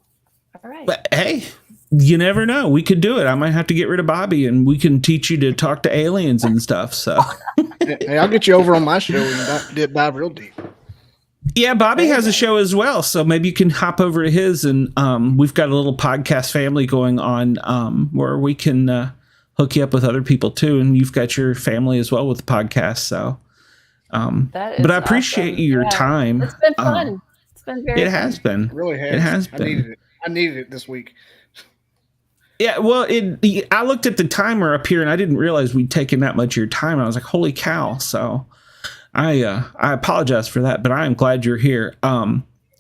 all right. But hey, you never know. We could do it. I might have to get rid of Bobby and we can teach you to talk to aliens and stuff. So hey, I'll get you over on my show and dive real deep. Yeah, Bobby has a show as well, so maybe you can hop over to his, and we've got a little podcast family going on where we can hook you up with other people too, and you've got your family as well with the podcast. So But I appreciate awesome. your time. It's been fun. It's been very It fun. has been. It really has. It has been. I needed it this week. Yeah, well, I looked at the timer up here and I didn't realize we'd taken that much of your time. I was like, holy cow. So I apologize for that, but I am glad you're here.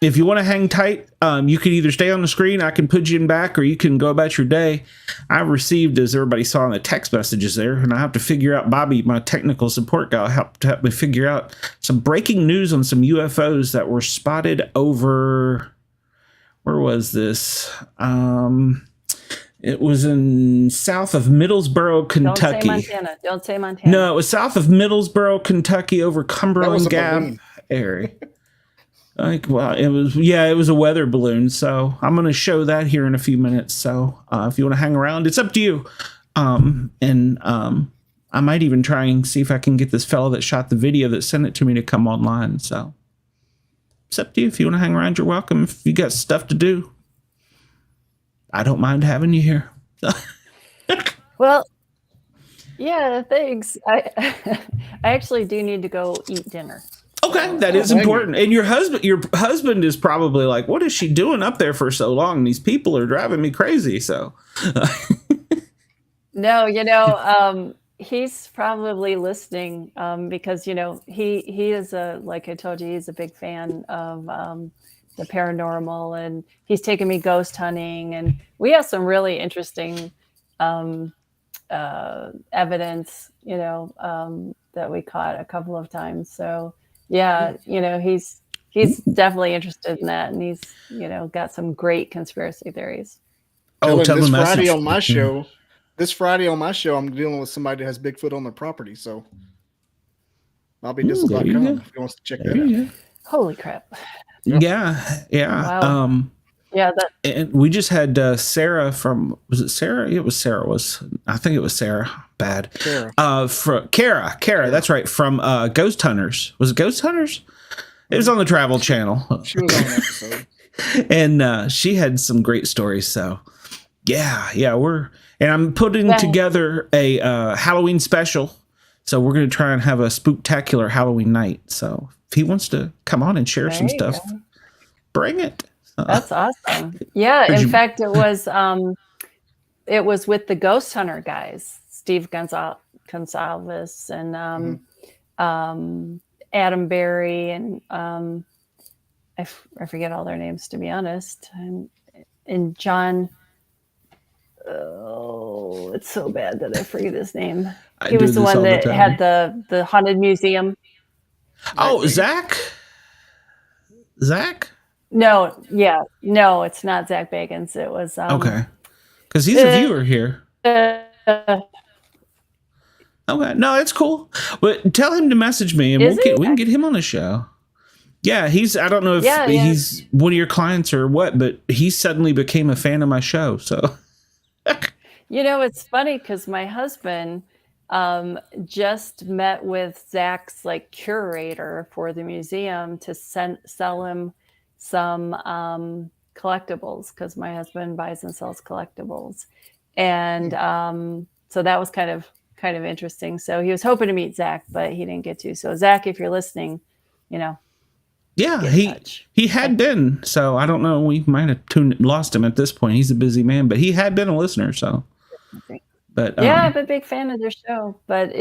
If you want to hang tight, you can either stay on the screen, I can put you in back, or you can go about your day. I received, as everybody saw in the text messages there, and I have to figure out, Bobby, my technical support guy, help me figure out some breaking news on some UFOs that were spotted over, where was this? It was in south of Middlesboro, Kentucky. Don't say Montana. No, it was south of Middlesboro, Kentucky, over Cumberland Gap area. It was a weather balloon. So I'm going to show that here in a few minutes. So if you want to hang around, it's up to you. I might even try and see if I can get this fellow that shot the video that sent it to me to come online. So it's up to you. If you want to hang around, you're welcome. If you got stuff to do, I don't mind having you here. Well, yeah, thanks. I actually do need to go eat dinner. Okay, that is important. And your husband is probably like, what is she doing up there for so long? These people are driving me crazy. So no, he's probably listening because he is like I told you, he's a big fan of the paranormal, and he's taken me ghost hunting, and we have some really interesting evidence, that we caught a couple of times. So yeah, he's definitely interested in that, and he's got some great conspiracy theories. Oh, this Friday on my show. This Friday on my show, I'm dealing with somebody that has Bigfoot on their property, so BobbyDizzle.com if you wants to check that out. Holy crap! Yeah. Wow. And we just had Sarah from, was it Sarah? It was Sarah. I think it was Sarah. Bad. Sarah. From Kara. That's right. From Ghost Hunters. Was it Ghost Hunters? It was on the Travel Channel. She was on an episode. And she had some great stories. So yeah. And I'm putting together a Halloween special. So we're going to try and have a spooktacular Halloween night. So if he wants to come on and share some stuff, bring it. That's awesome. Yeah. In fact, it was with the Ghost Hunter guys, Steve Gonsalves and Adam Berry, and I forget all their names, to be honest. And John, oh, it's so bad that I forget his name. He was the one that had the haunted museum. Oh, Zach? No, it's not Zach Bagans. It was okay, because he's a viewer here. Okay, no, it's cool. But tell him to message me, and we can get him on the show. Yeah, I don't know if he's one of your clients or what, but he suddenly became a fan of my show. So, it's funny because my husband just met with Zach's curator for the museum to sell him some collectibles, because my husband buys and sells collectibles, and so that was kind of interesting. So he was hoping to meet Zach, but he didn't get to. So Zach, if you're listening, yeah, he had been. So I don't know, we might have lost him at this point. He's a busy man, but he had been a listener. So, but I'm a big fan of their show. But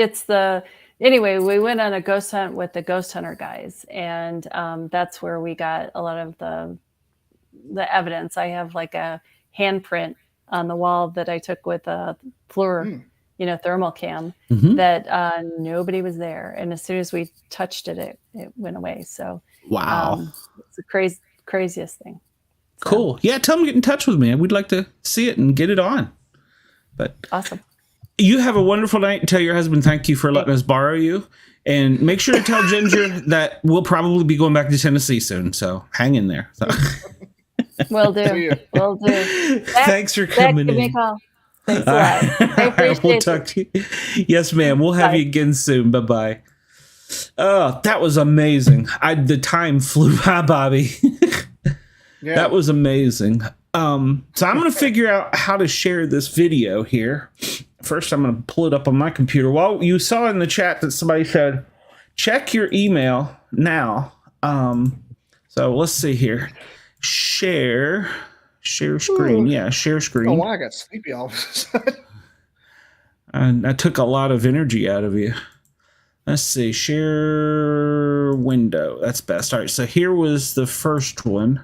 anyway, we went on a ghost hunt with the Ghost Hunter guys, and that's where we got a lot of the evidence. I have a handprint on the wall that I took with a thermal cam that nobody was there, and as soon as we touched it went away. So wow, it's the craziest thing. So. Cool. Yeah, tell them to get in touch with me. We'd like to see it and get it on. But awesome. You have a wonderful night. Tell your husband thank you for letting us borrow you. And make sure to tell Ginger that we'll probably be going back to Tennessee soon. So hang in there. So. Will do. Thanks for coming in. Give me a call. Thanks a lot. I appreciate we'll talk to you. Yes, ma'am. We'll have you again soon. Bye-bye. Oh, that was amazing. The time flew by, Bobby. Yeah. That was amazing. So I'm going to figure out how to share this video here. First, I'm going to pull it up on my computer. Well, you saw in the chat that somebody said, check your email now. So let's see here. Share screen. Ooh. Yeah, share I don't know screen. why I got sleepy all of a sudden. I took a lot of energy out of you. Let's see. Share window. That's best. All right. So here was the first one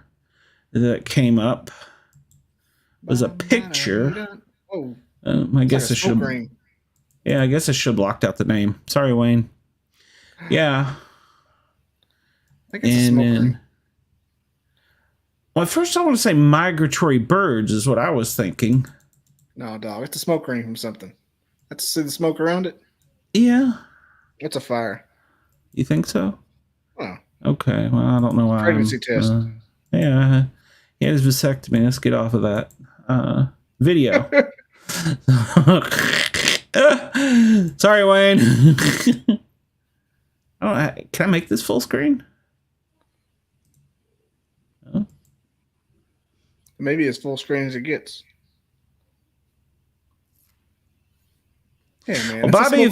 that came up. It was a picture. Oh, I guess like I should. ring. Yeah, I guess I should have blocked out the name. Sorry, Wayne. Yeah. I think it's a smoke ring. Well, at first I want to say migratory birds is what I was thinking. No, dog. It's a smoke ring from something. Let's see the smoke around it. Yeah. It's a fire. You think so? Oh. Okay. Well, I don't know why. Pregnancy test. Yeah. He had his vasectomy. Let's get off of that. Video. Sorry, Wayne. Can I make this full screen? Oh. Maybe as full screen as it gets. Hey, man. Well, Bobby,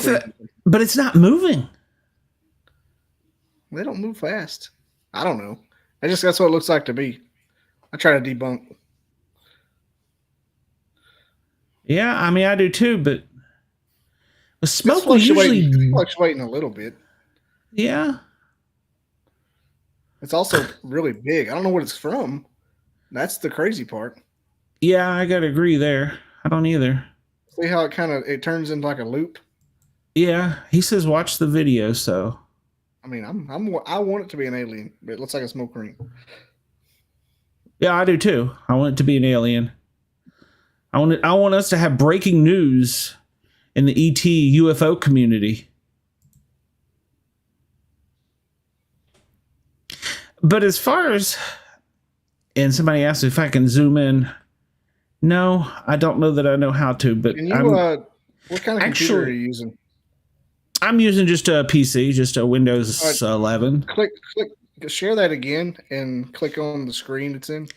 but it's not moving. They don't move fast. I don't know. That's what it looks like to me. I try to debunk. Yeah, I mean, I do too, but the smoke will usually fluctuating a little bit. Yeah. It's also really big. I don't know what it's from. That's the crazy part. Yeah, I gotta agree there. I don't either. See how it turns into like a loop? Yeah, he says watch the video, so. I mean, I want it to be an alien, but it looks like a smoke ring. Yeah, I do too. I want it to be an alien. I want us to have breaking news in the ET UFO community. But as far as, and somebody asked if I can zoom in. No, I don't know that I know how to, but can you, what kind of computer are you using? I'm using just a PC, just a Windows 11. Click, share that again and click on the screen it's in.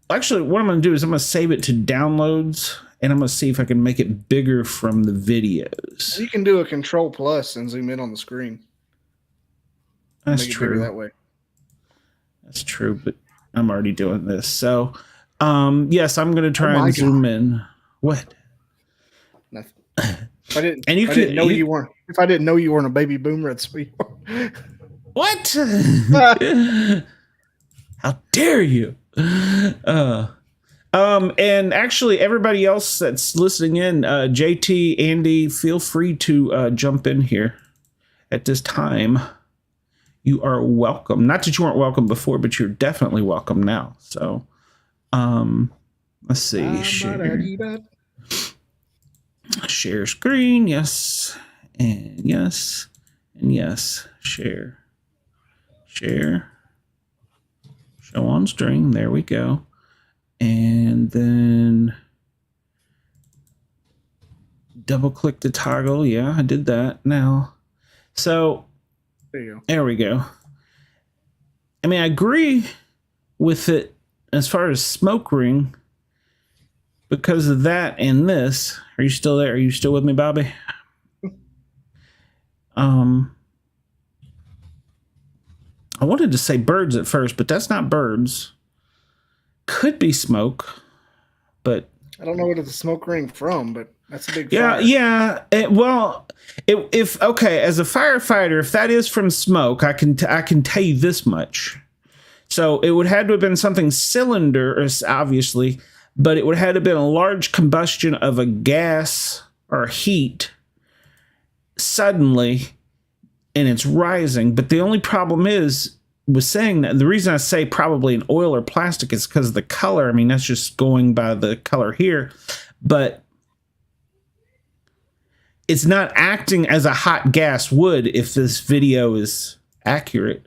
Actually, what I'm going to do is I'm going to save it to downloads, and I'm going to see if I can make it bigger from the videos. You can do a Control Plus and zoom in on the screen. That's true. That way. That's true, but I'm already doing this. So, yes, I'm going to try and zoom in. What? Nothing. If I didn't know you weren't a baby boomer, it's sweet. What? How dare you? And actually, everybody else that's listening in, JT, Andy, feel free to jump in here at this time. You are welcome. Not that you weren't welcome before, but you're definitely welcome now. So, let's see. Share screen. Yes. And yes. And yes. Share. Show on string. There we go. And then double click the toggle. Yeah, I did that now. So there we go. I mean, I agree with it as far as smoke ring because of that and this. Are you still there? Are you still with me, Bobby? I wanted to say birds at first, but that's not birds. Could be smoke, but I don't know what it's a smoke ring from, but that's a big fire. Yeah. As a firefighter, if that is from smoke, I can tell you this much. So it would have to have been something cylinder, obviously, but it would have to have been a large combustion of a gas or heat suddenly, and it's rising. But the only problem was saying that the reason I say probably an oil or plastic is because of the color. I mean, that's just going by the color here, but it's not acting as a hot gas would if this video is accurate.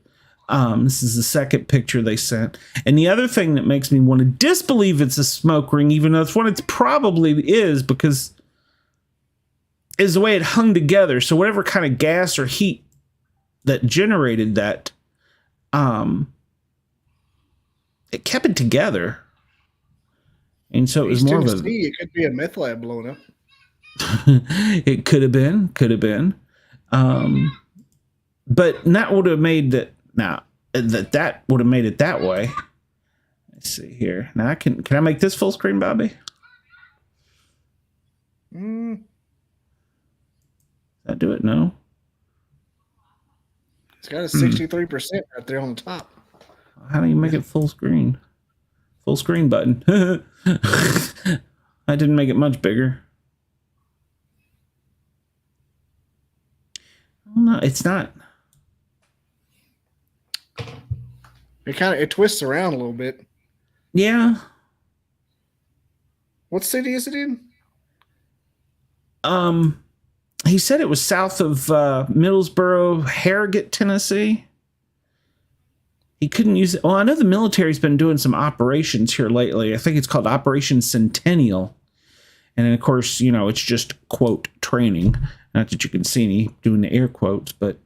This is the second picture they sent. And the other thing that makes me want to disbelieve it's a smoke ring, even though it's what it probably is, because is the way it hung together. So whatever kind of gas or heat that generated that, it kept it together. And so it was more of a... It could be a meth lab blown up. It could have been. but that would have made that. Now that would have made it that way. Let's see here. Now can I make this full screen, Bobby? Does that do it? No. It's got a 63% right there on the top. How do you make it full screen? Full screen button. I didn't make it much bigger. No, it's not. It twists around a little bit. Yeah. What city is it in? He said it was south of Middlesboro, Harrogate, Tennessee. He couldn't use it. Well, I know the military's been doing some operations here lately. I think it's called Operation Centennial. And then, of course, it's just, quote, training. Not that you can see me doing the air quotes, but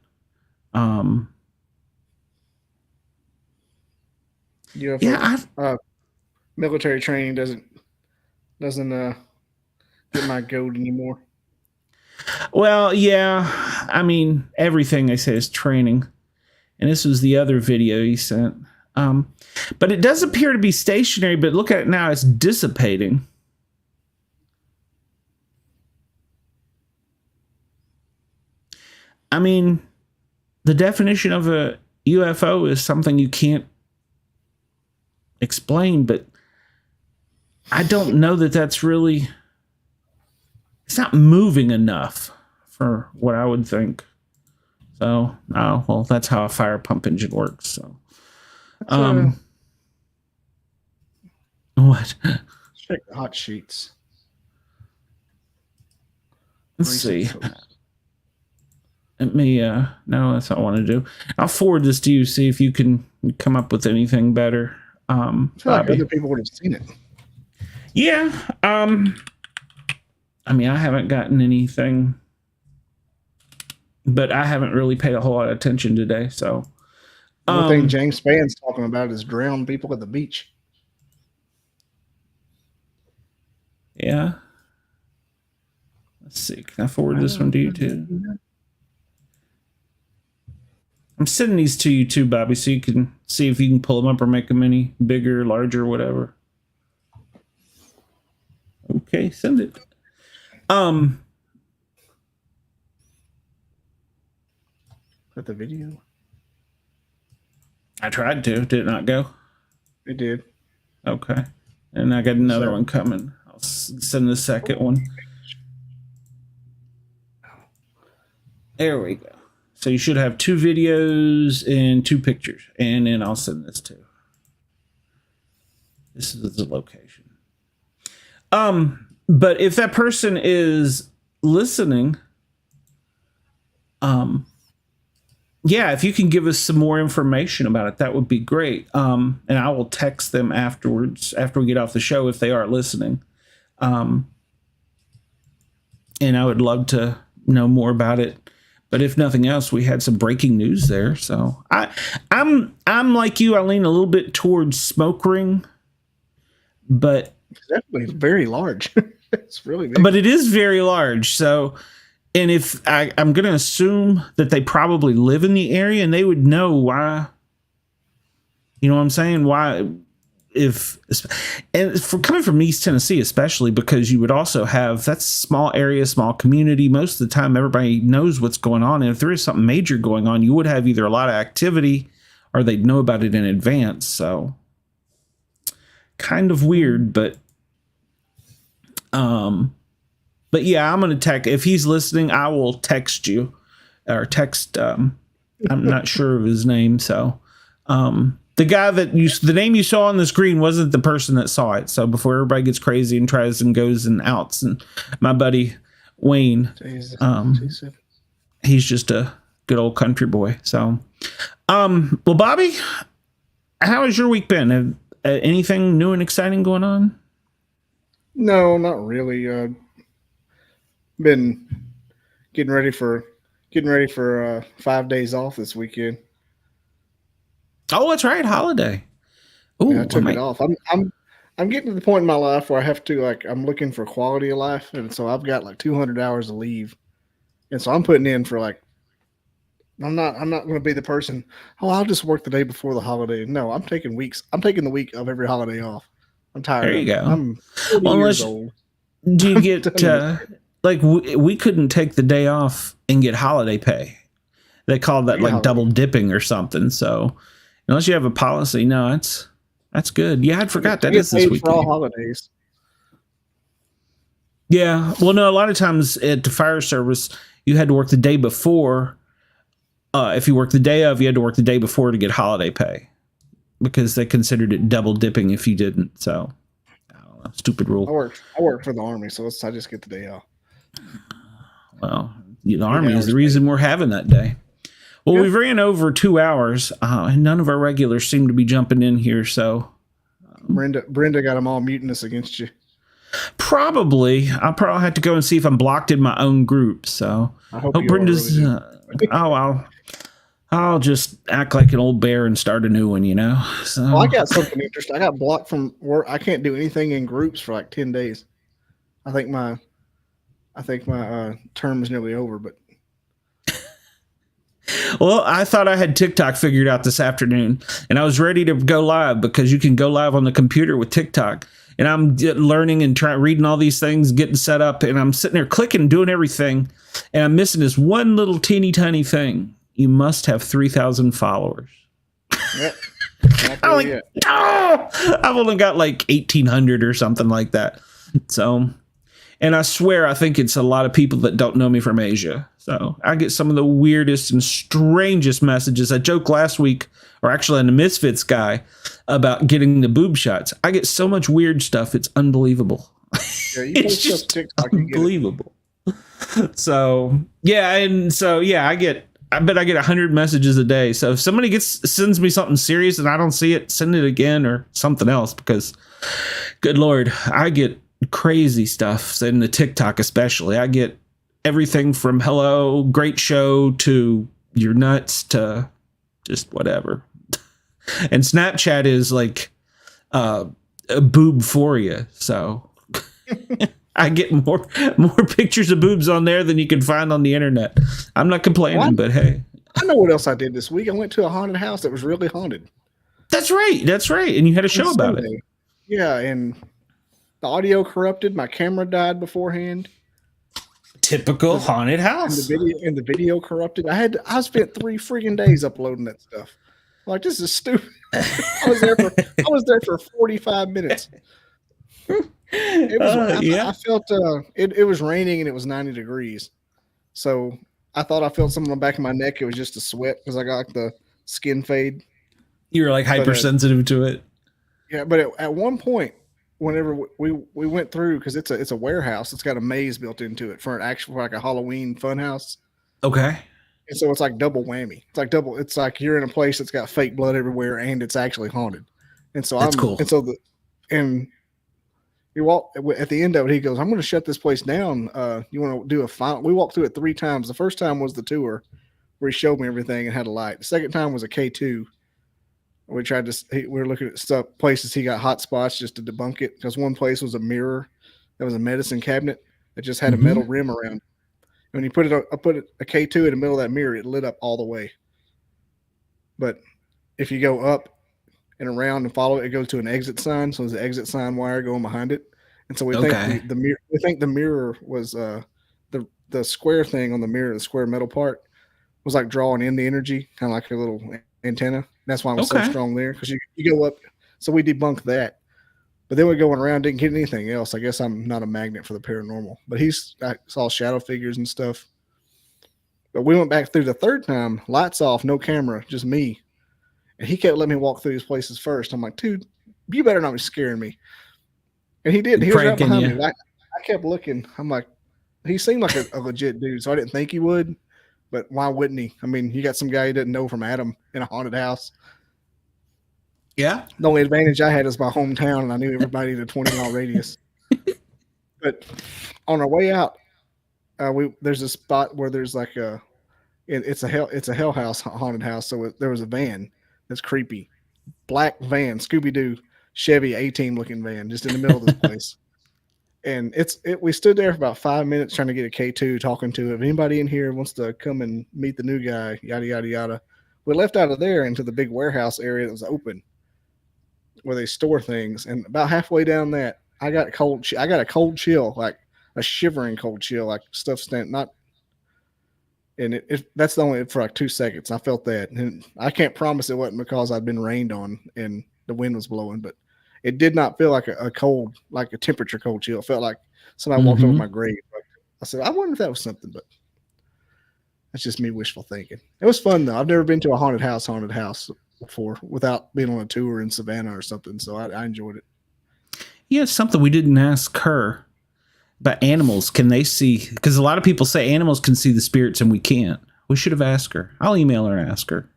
military training doesn't get my goat anymore. Well, yeah. I mean, everything they say is training. And this was the other video he sent. But it does appear to be stationary, but look at it now, it's dissipating. I mean, the definition of a UFO is something you can't explain, but I don't know that that's really... It's not moving enough for what I would think. So, well, that's how a fire pump engine works. So, what? Check the hot sheets. Let's see. Let me. No, that's not what I want to do. I'll forward this to you. See if you can come up with anything better. I feel like other people would have seen it. Yeah. I mean, I haven't gotten anything, but I haven't really paid a whole lot of attention today. So, one thing James Spann's talking about is drowned people at the beach. Yeah. Let's see. Can I forward this one to you too? I'm sending these to you too, Bobby, so you can see if you can pull them up or make them any bigger, larger, whatever. Okay, send it. At the video? I tried to. Did it not go? It did. Okay. And I got another one coming. I'll send the second one. There we go. So you should have 2 videos and 2 pictures. And then I'll send this too. This is the location. But if that person is listening, yeah, if you can give us some more information about it, that would be great. And I will text them afterwards, after we get off the show, if they are listening. And I would love to know more about it. But if nothing else, we had some breaking news there. So I'm like you. I lean a little bit towards smoke ring, but it's definitely very large. It's really big. But it is very large. So, and if I'm going to assume that they probably live in the area and they would know why, you know what I'm saying? Why, and for coming from East Tennessee, especially because you would also have, that's small area, small community. Most of the time, everybody knows what's going on. And if there is something major going on, you would have either a lot of activity or they'd know about it in advance. So kind of weird, but yeah, I'm going to text, if he's listening, I will text you or text, I'm not sure of his name. So, the guy that the name you saw on the screen wasn't the person that saw it. So before everybody gets crazy and tries and goes and outs, and my buddy Wayne, he's just a good old country boy. So, well, Bobby, how has your week been? Have, anything new and exciting going on? No, not really. Been getting ready for 5 days off this weekend. Oh, that's right, holiday. Ooh, yeah, I took it off. I'm getting to the point in my life where I have to, I'm looking for quality of life, and so I've got 200 hours of leave, and so I'm putting in for I'm not going to be the person. Oh, I'll just work the day before the holiday. No, I'm taking weeks. I'm taking the week of every holiday off. I'm tired. There you go. I'm 40 years old. Do you get like we couldn't take the day off and get holiday pay? They call that like double dipping or something. So unless you have a policy, no, that's good. Yeah, I forgot that is this weekend. For all holidays. Yeah, well, no, a lot of times at the fire service, you had to work the day before. If you worked the day of, you had to work the day before to get holiday pay because they considered it double dipping if you didn't. So, I don't know, stupid rule. I work for the Army, so I just get the day off. Well, the Army is the reason we're having that day. Well, we've ran over 2 hours, and none of our regulars seem to be jumping in here. So, Brenda got them all mutinous against you. Probably. I'll probably have to go and see if I'm blocked in my own group. So, I hope Brenda's. I'll just act like an old bear and start a new one, you know. So I got something interesting. I got blocked from work. I can't do anything in groups for like 10 days. I think my term is nearly over, but. Well, I thought I had TikTok figured out this afternoon, and I was ready to go live because you can go live on the computer with TikTok. And I'm learning and reading all these things, getting set up, and I'm sitting there clicking, doing everything, and I'm missing this one little teeny tiny thing. You must have 3,000 followers. Yep. I'm like, oh! I've only got like 1,800 or something like that. So, and I swear, I think it's a lot of people that don't know me from Asia. So I get some of the weirdest and strangest messages. I joked last week, or actually on the Misfits guy, about getting the boob shots. I get so much weird stuff. It's unbelievable. Yeah, it's just unbelievable. So, yeah. And so, yeah, I bet I get 100 messages a day. So if somebody sends me something serious and I don't see it, send it again or something else, because good Lord, I get crazy stuff in the TikTok, especially. I get everything from hello, great show to you're nuts to just whatever. And Snapchat is like a boob for you. So I get more pictures of boobs on there than you can find on the internet. I'm not complaining, but hey. I know what else I did this week. I went to a haunted house that was really haunted. That's right. And you had a show about it. Yeah, and the audio corrupted. My camera died beforehand. Typical haunted house. And the video corrupted. I spent 3 freaking days uploading that stuff. Like, this is stupid. I was there for 45 minutes. I felt it was raining and it was 90 degrees. So I thought I felt something on the back of my neck. It was just a sweat because I got like the skin fade. You were like hypersensitive to it. Yeah, but at one point, whenever we went through, because it's a warehouse, it's got a maze built into it for like a Halloween fun house. Okay. And so it's like double whammy. It's like you're in a place that's got fake blood everywhere and it's actually haunted. And so that's cool. And you walk at the end of it, he goes, I'm going to shut this place down. You want to do a final? We walked through it 3 times. The first time was the tour where he showed me everything and had a light. The second time was a K2. We were looking at places he got hot spots just to debunk it. Because one place was a mirror that was a medicine cabinet that just had a metal rim around it. When you put a K2 in the middle of that mirror, it lit up all the way. But if you go up and around and follow it, it goes to an exit sign. So there's an exit sign wire going behind it. And so we think the mirror. We think the mirror was the square thing on the mirror, the square metal part, was like drawing in the energy, kind of like a little antenna. That's why it was so strong there, because you go up. So we debunked that. But then we're going around, didn't get anything else. I guess I'm not a magnet for the paranormal. But I saw shadow figures and stuff. But we went back through the third time, lights off, no camera, just me. And he kept letting me walk through these places first. I'm like, dude, you better not be scaring me. And he did. He was right behind me. I kept looking. I'm like, he seemed like a legit dude, so I didn't think he would. But why wouldn't he? I mean, you got some guy you didn't know from Adam in a haunted house. Yeah. The only advantage I had is my hometown, and I knew everybody in a 20-mile radius. But on our way out, there's a spot where there's like it's a hell house, haunted house. So there was a van that's creepy, black van, Scooby-Doo, Chevy A-Team looking van, just in the middle of this place. And we stood there for about 5 minutes trying to get a K2, talking to if anybody in here wants to come and meet the new guy, yada, yada, yada. We left out of there into the big warehouse area that was open where they store things. And about halfway down that, I got a cold chill, like a shivering cold chill, like stuff and that's the only for like 2 seconds. I felt that. And I can't promise it wasn't because I'd been rained on and the wind was blowing, but it did not feel like a cold, like a temperature cold chill. It felt like somebody walked over my grave. I said, I wonder if that was something, but that's just me wishful thinking. It was fun though. I've never been to a haunted house before without being on a tour in Savannah or something. So I enjoyed it. Yeah, something we didn't ask her about animals. Can they see? Because a lot of people say animals can see the spirits and we can't. We should have asked her. I'll email her and ask her.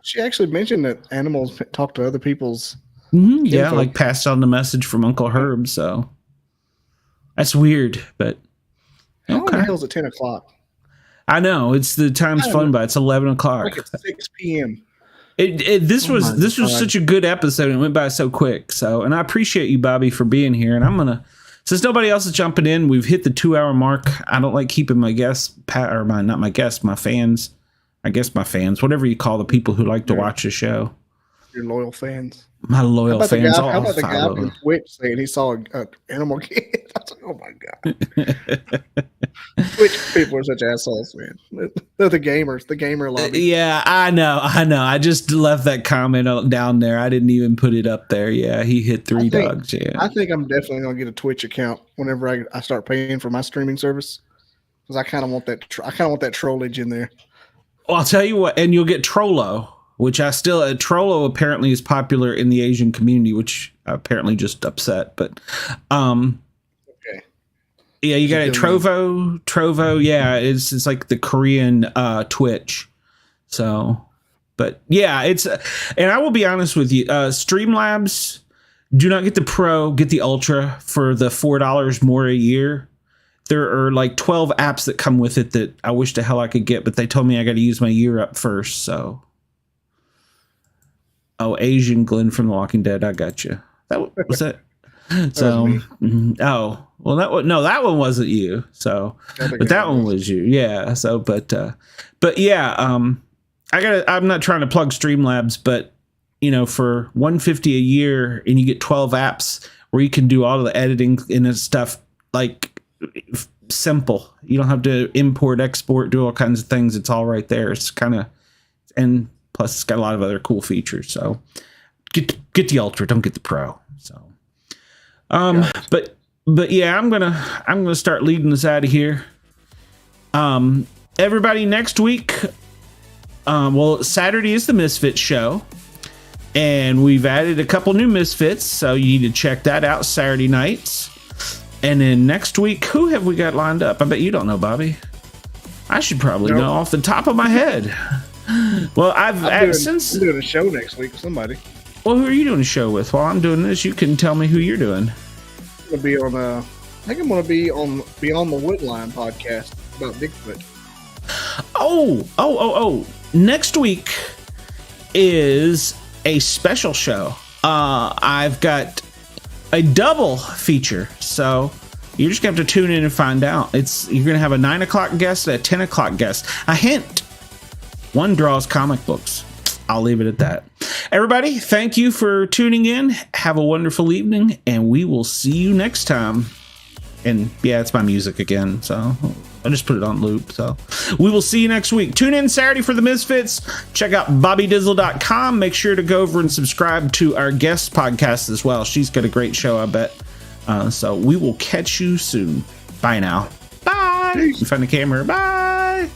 She actually mentioned that animals talk to other people's. Yeah, like passed on the message from Uncle Herb. So that's weird, but okay. How the hell's it 10 o'clock? I know it's the time's flown by. It's 11 o'clock. Like it's 6 p.m. This was such a good episode and it went by so quick. So, and I appreciate you, Bobby, for being here. And I'm gonna, since nobody else is jumping in, we've hit the 2-hour mark. I don't like keeping my guests, my fans. I guess my fans, whatever you call the people who like to watch the show. Your loyal fans. My loyal fans. How about the guy on Twitch saying he saw an animal kid? I was like, oh my god. Twitch people are such assholes, man. They're the gamers, the gamer lobby. Yeah, I know. I just left that comment down there. I didn't even put it up there. Yeah, he hit three dogs. Yeah, I think I'm definitely gonna get a Twitch account whenever I start paying for my streaming service because I kind of want that. I kind of want that trollage in there. Well, I'll tell you what, and you'll get Trollo, which Trollo apparently is popular in the Asian community, which apparently just upset. But okay. Yeah, you got a Trovo. Yeah, it's like the Korean Twitch. So, but yeah, and I will be honest with you, Streamlabs, do not get the Pro, get the Ultra for the $4 more a year. There are like 12 apps that come with it that I wish the hell I could get, but they told me I got to use my year up first. So, Asian Glenn from The Walking Dead, I got you. That was it. So, that one wasn't you. So, but that one was you. Yeah. So, but yeah, I'm not trying to plug Streamlabs, but for $150 a year and you get 12 apps where you can do all of the editing and stuff, like simple. You don't have to import, export, do all kinds of things. It's all right there. It's and plus it's got a lot of other cool features. So get the Ultra, don't get the Pro. So, but yeah, I'm gonna start leading this out of here. Everybody, next week, Saturday is the Misfits show, and we've added a couple new Misfits, so you need to check that out Saturday nights. And then next week, who have we got lined up? I bet you don't know, Bobby. I should probably know off the top of my head. Well, I'm doing a show next week with somebody. Well, who are you doing a show with? While I'm doing this, you can tell me who you're doing. I'm gonna be on I think I'm gonna be on Beyond the Woodline podcast about Bigfoot. Oh! Next week is a special show. I've got a double feature, so you're just gonna have to tune in and find out. You're gonna have a 9 o'clock guest and a 10 o'clock guest. A hint: one draws comic books. I'll leave it at that. Everybody, thank you for tuning in. Have a wonderful evening, and we will see you next time. And yeah, it's my music again, so I just put it on loop. So we will see you next week. Tune in Saturday for the Misfits. Check out BobbyDizzle.com. Make sure to go over and subscribe to our guest podcast as well. She's got a great show, I bet. So we will catch you soon. Bye now. Bye. You find the camera. Bye.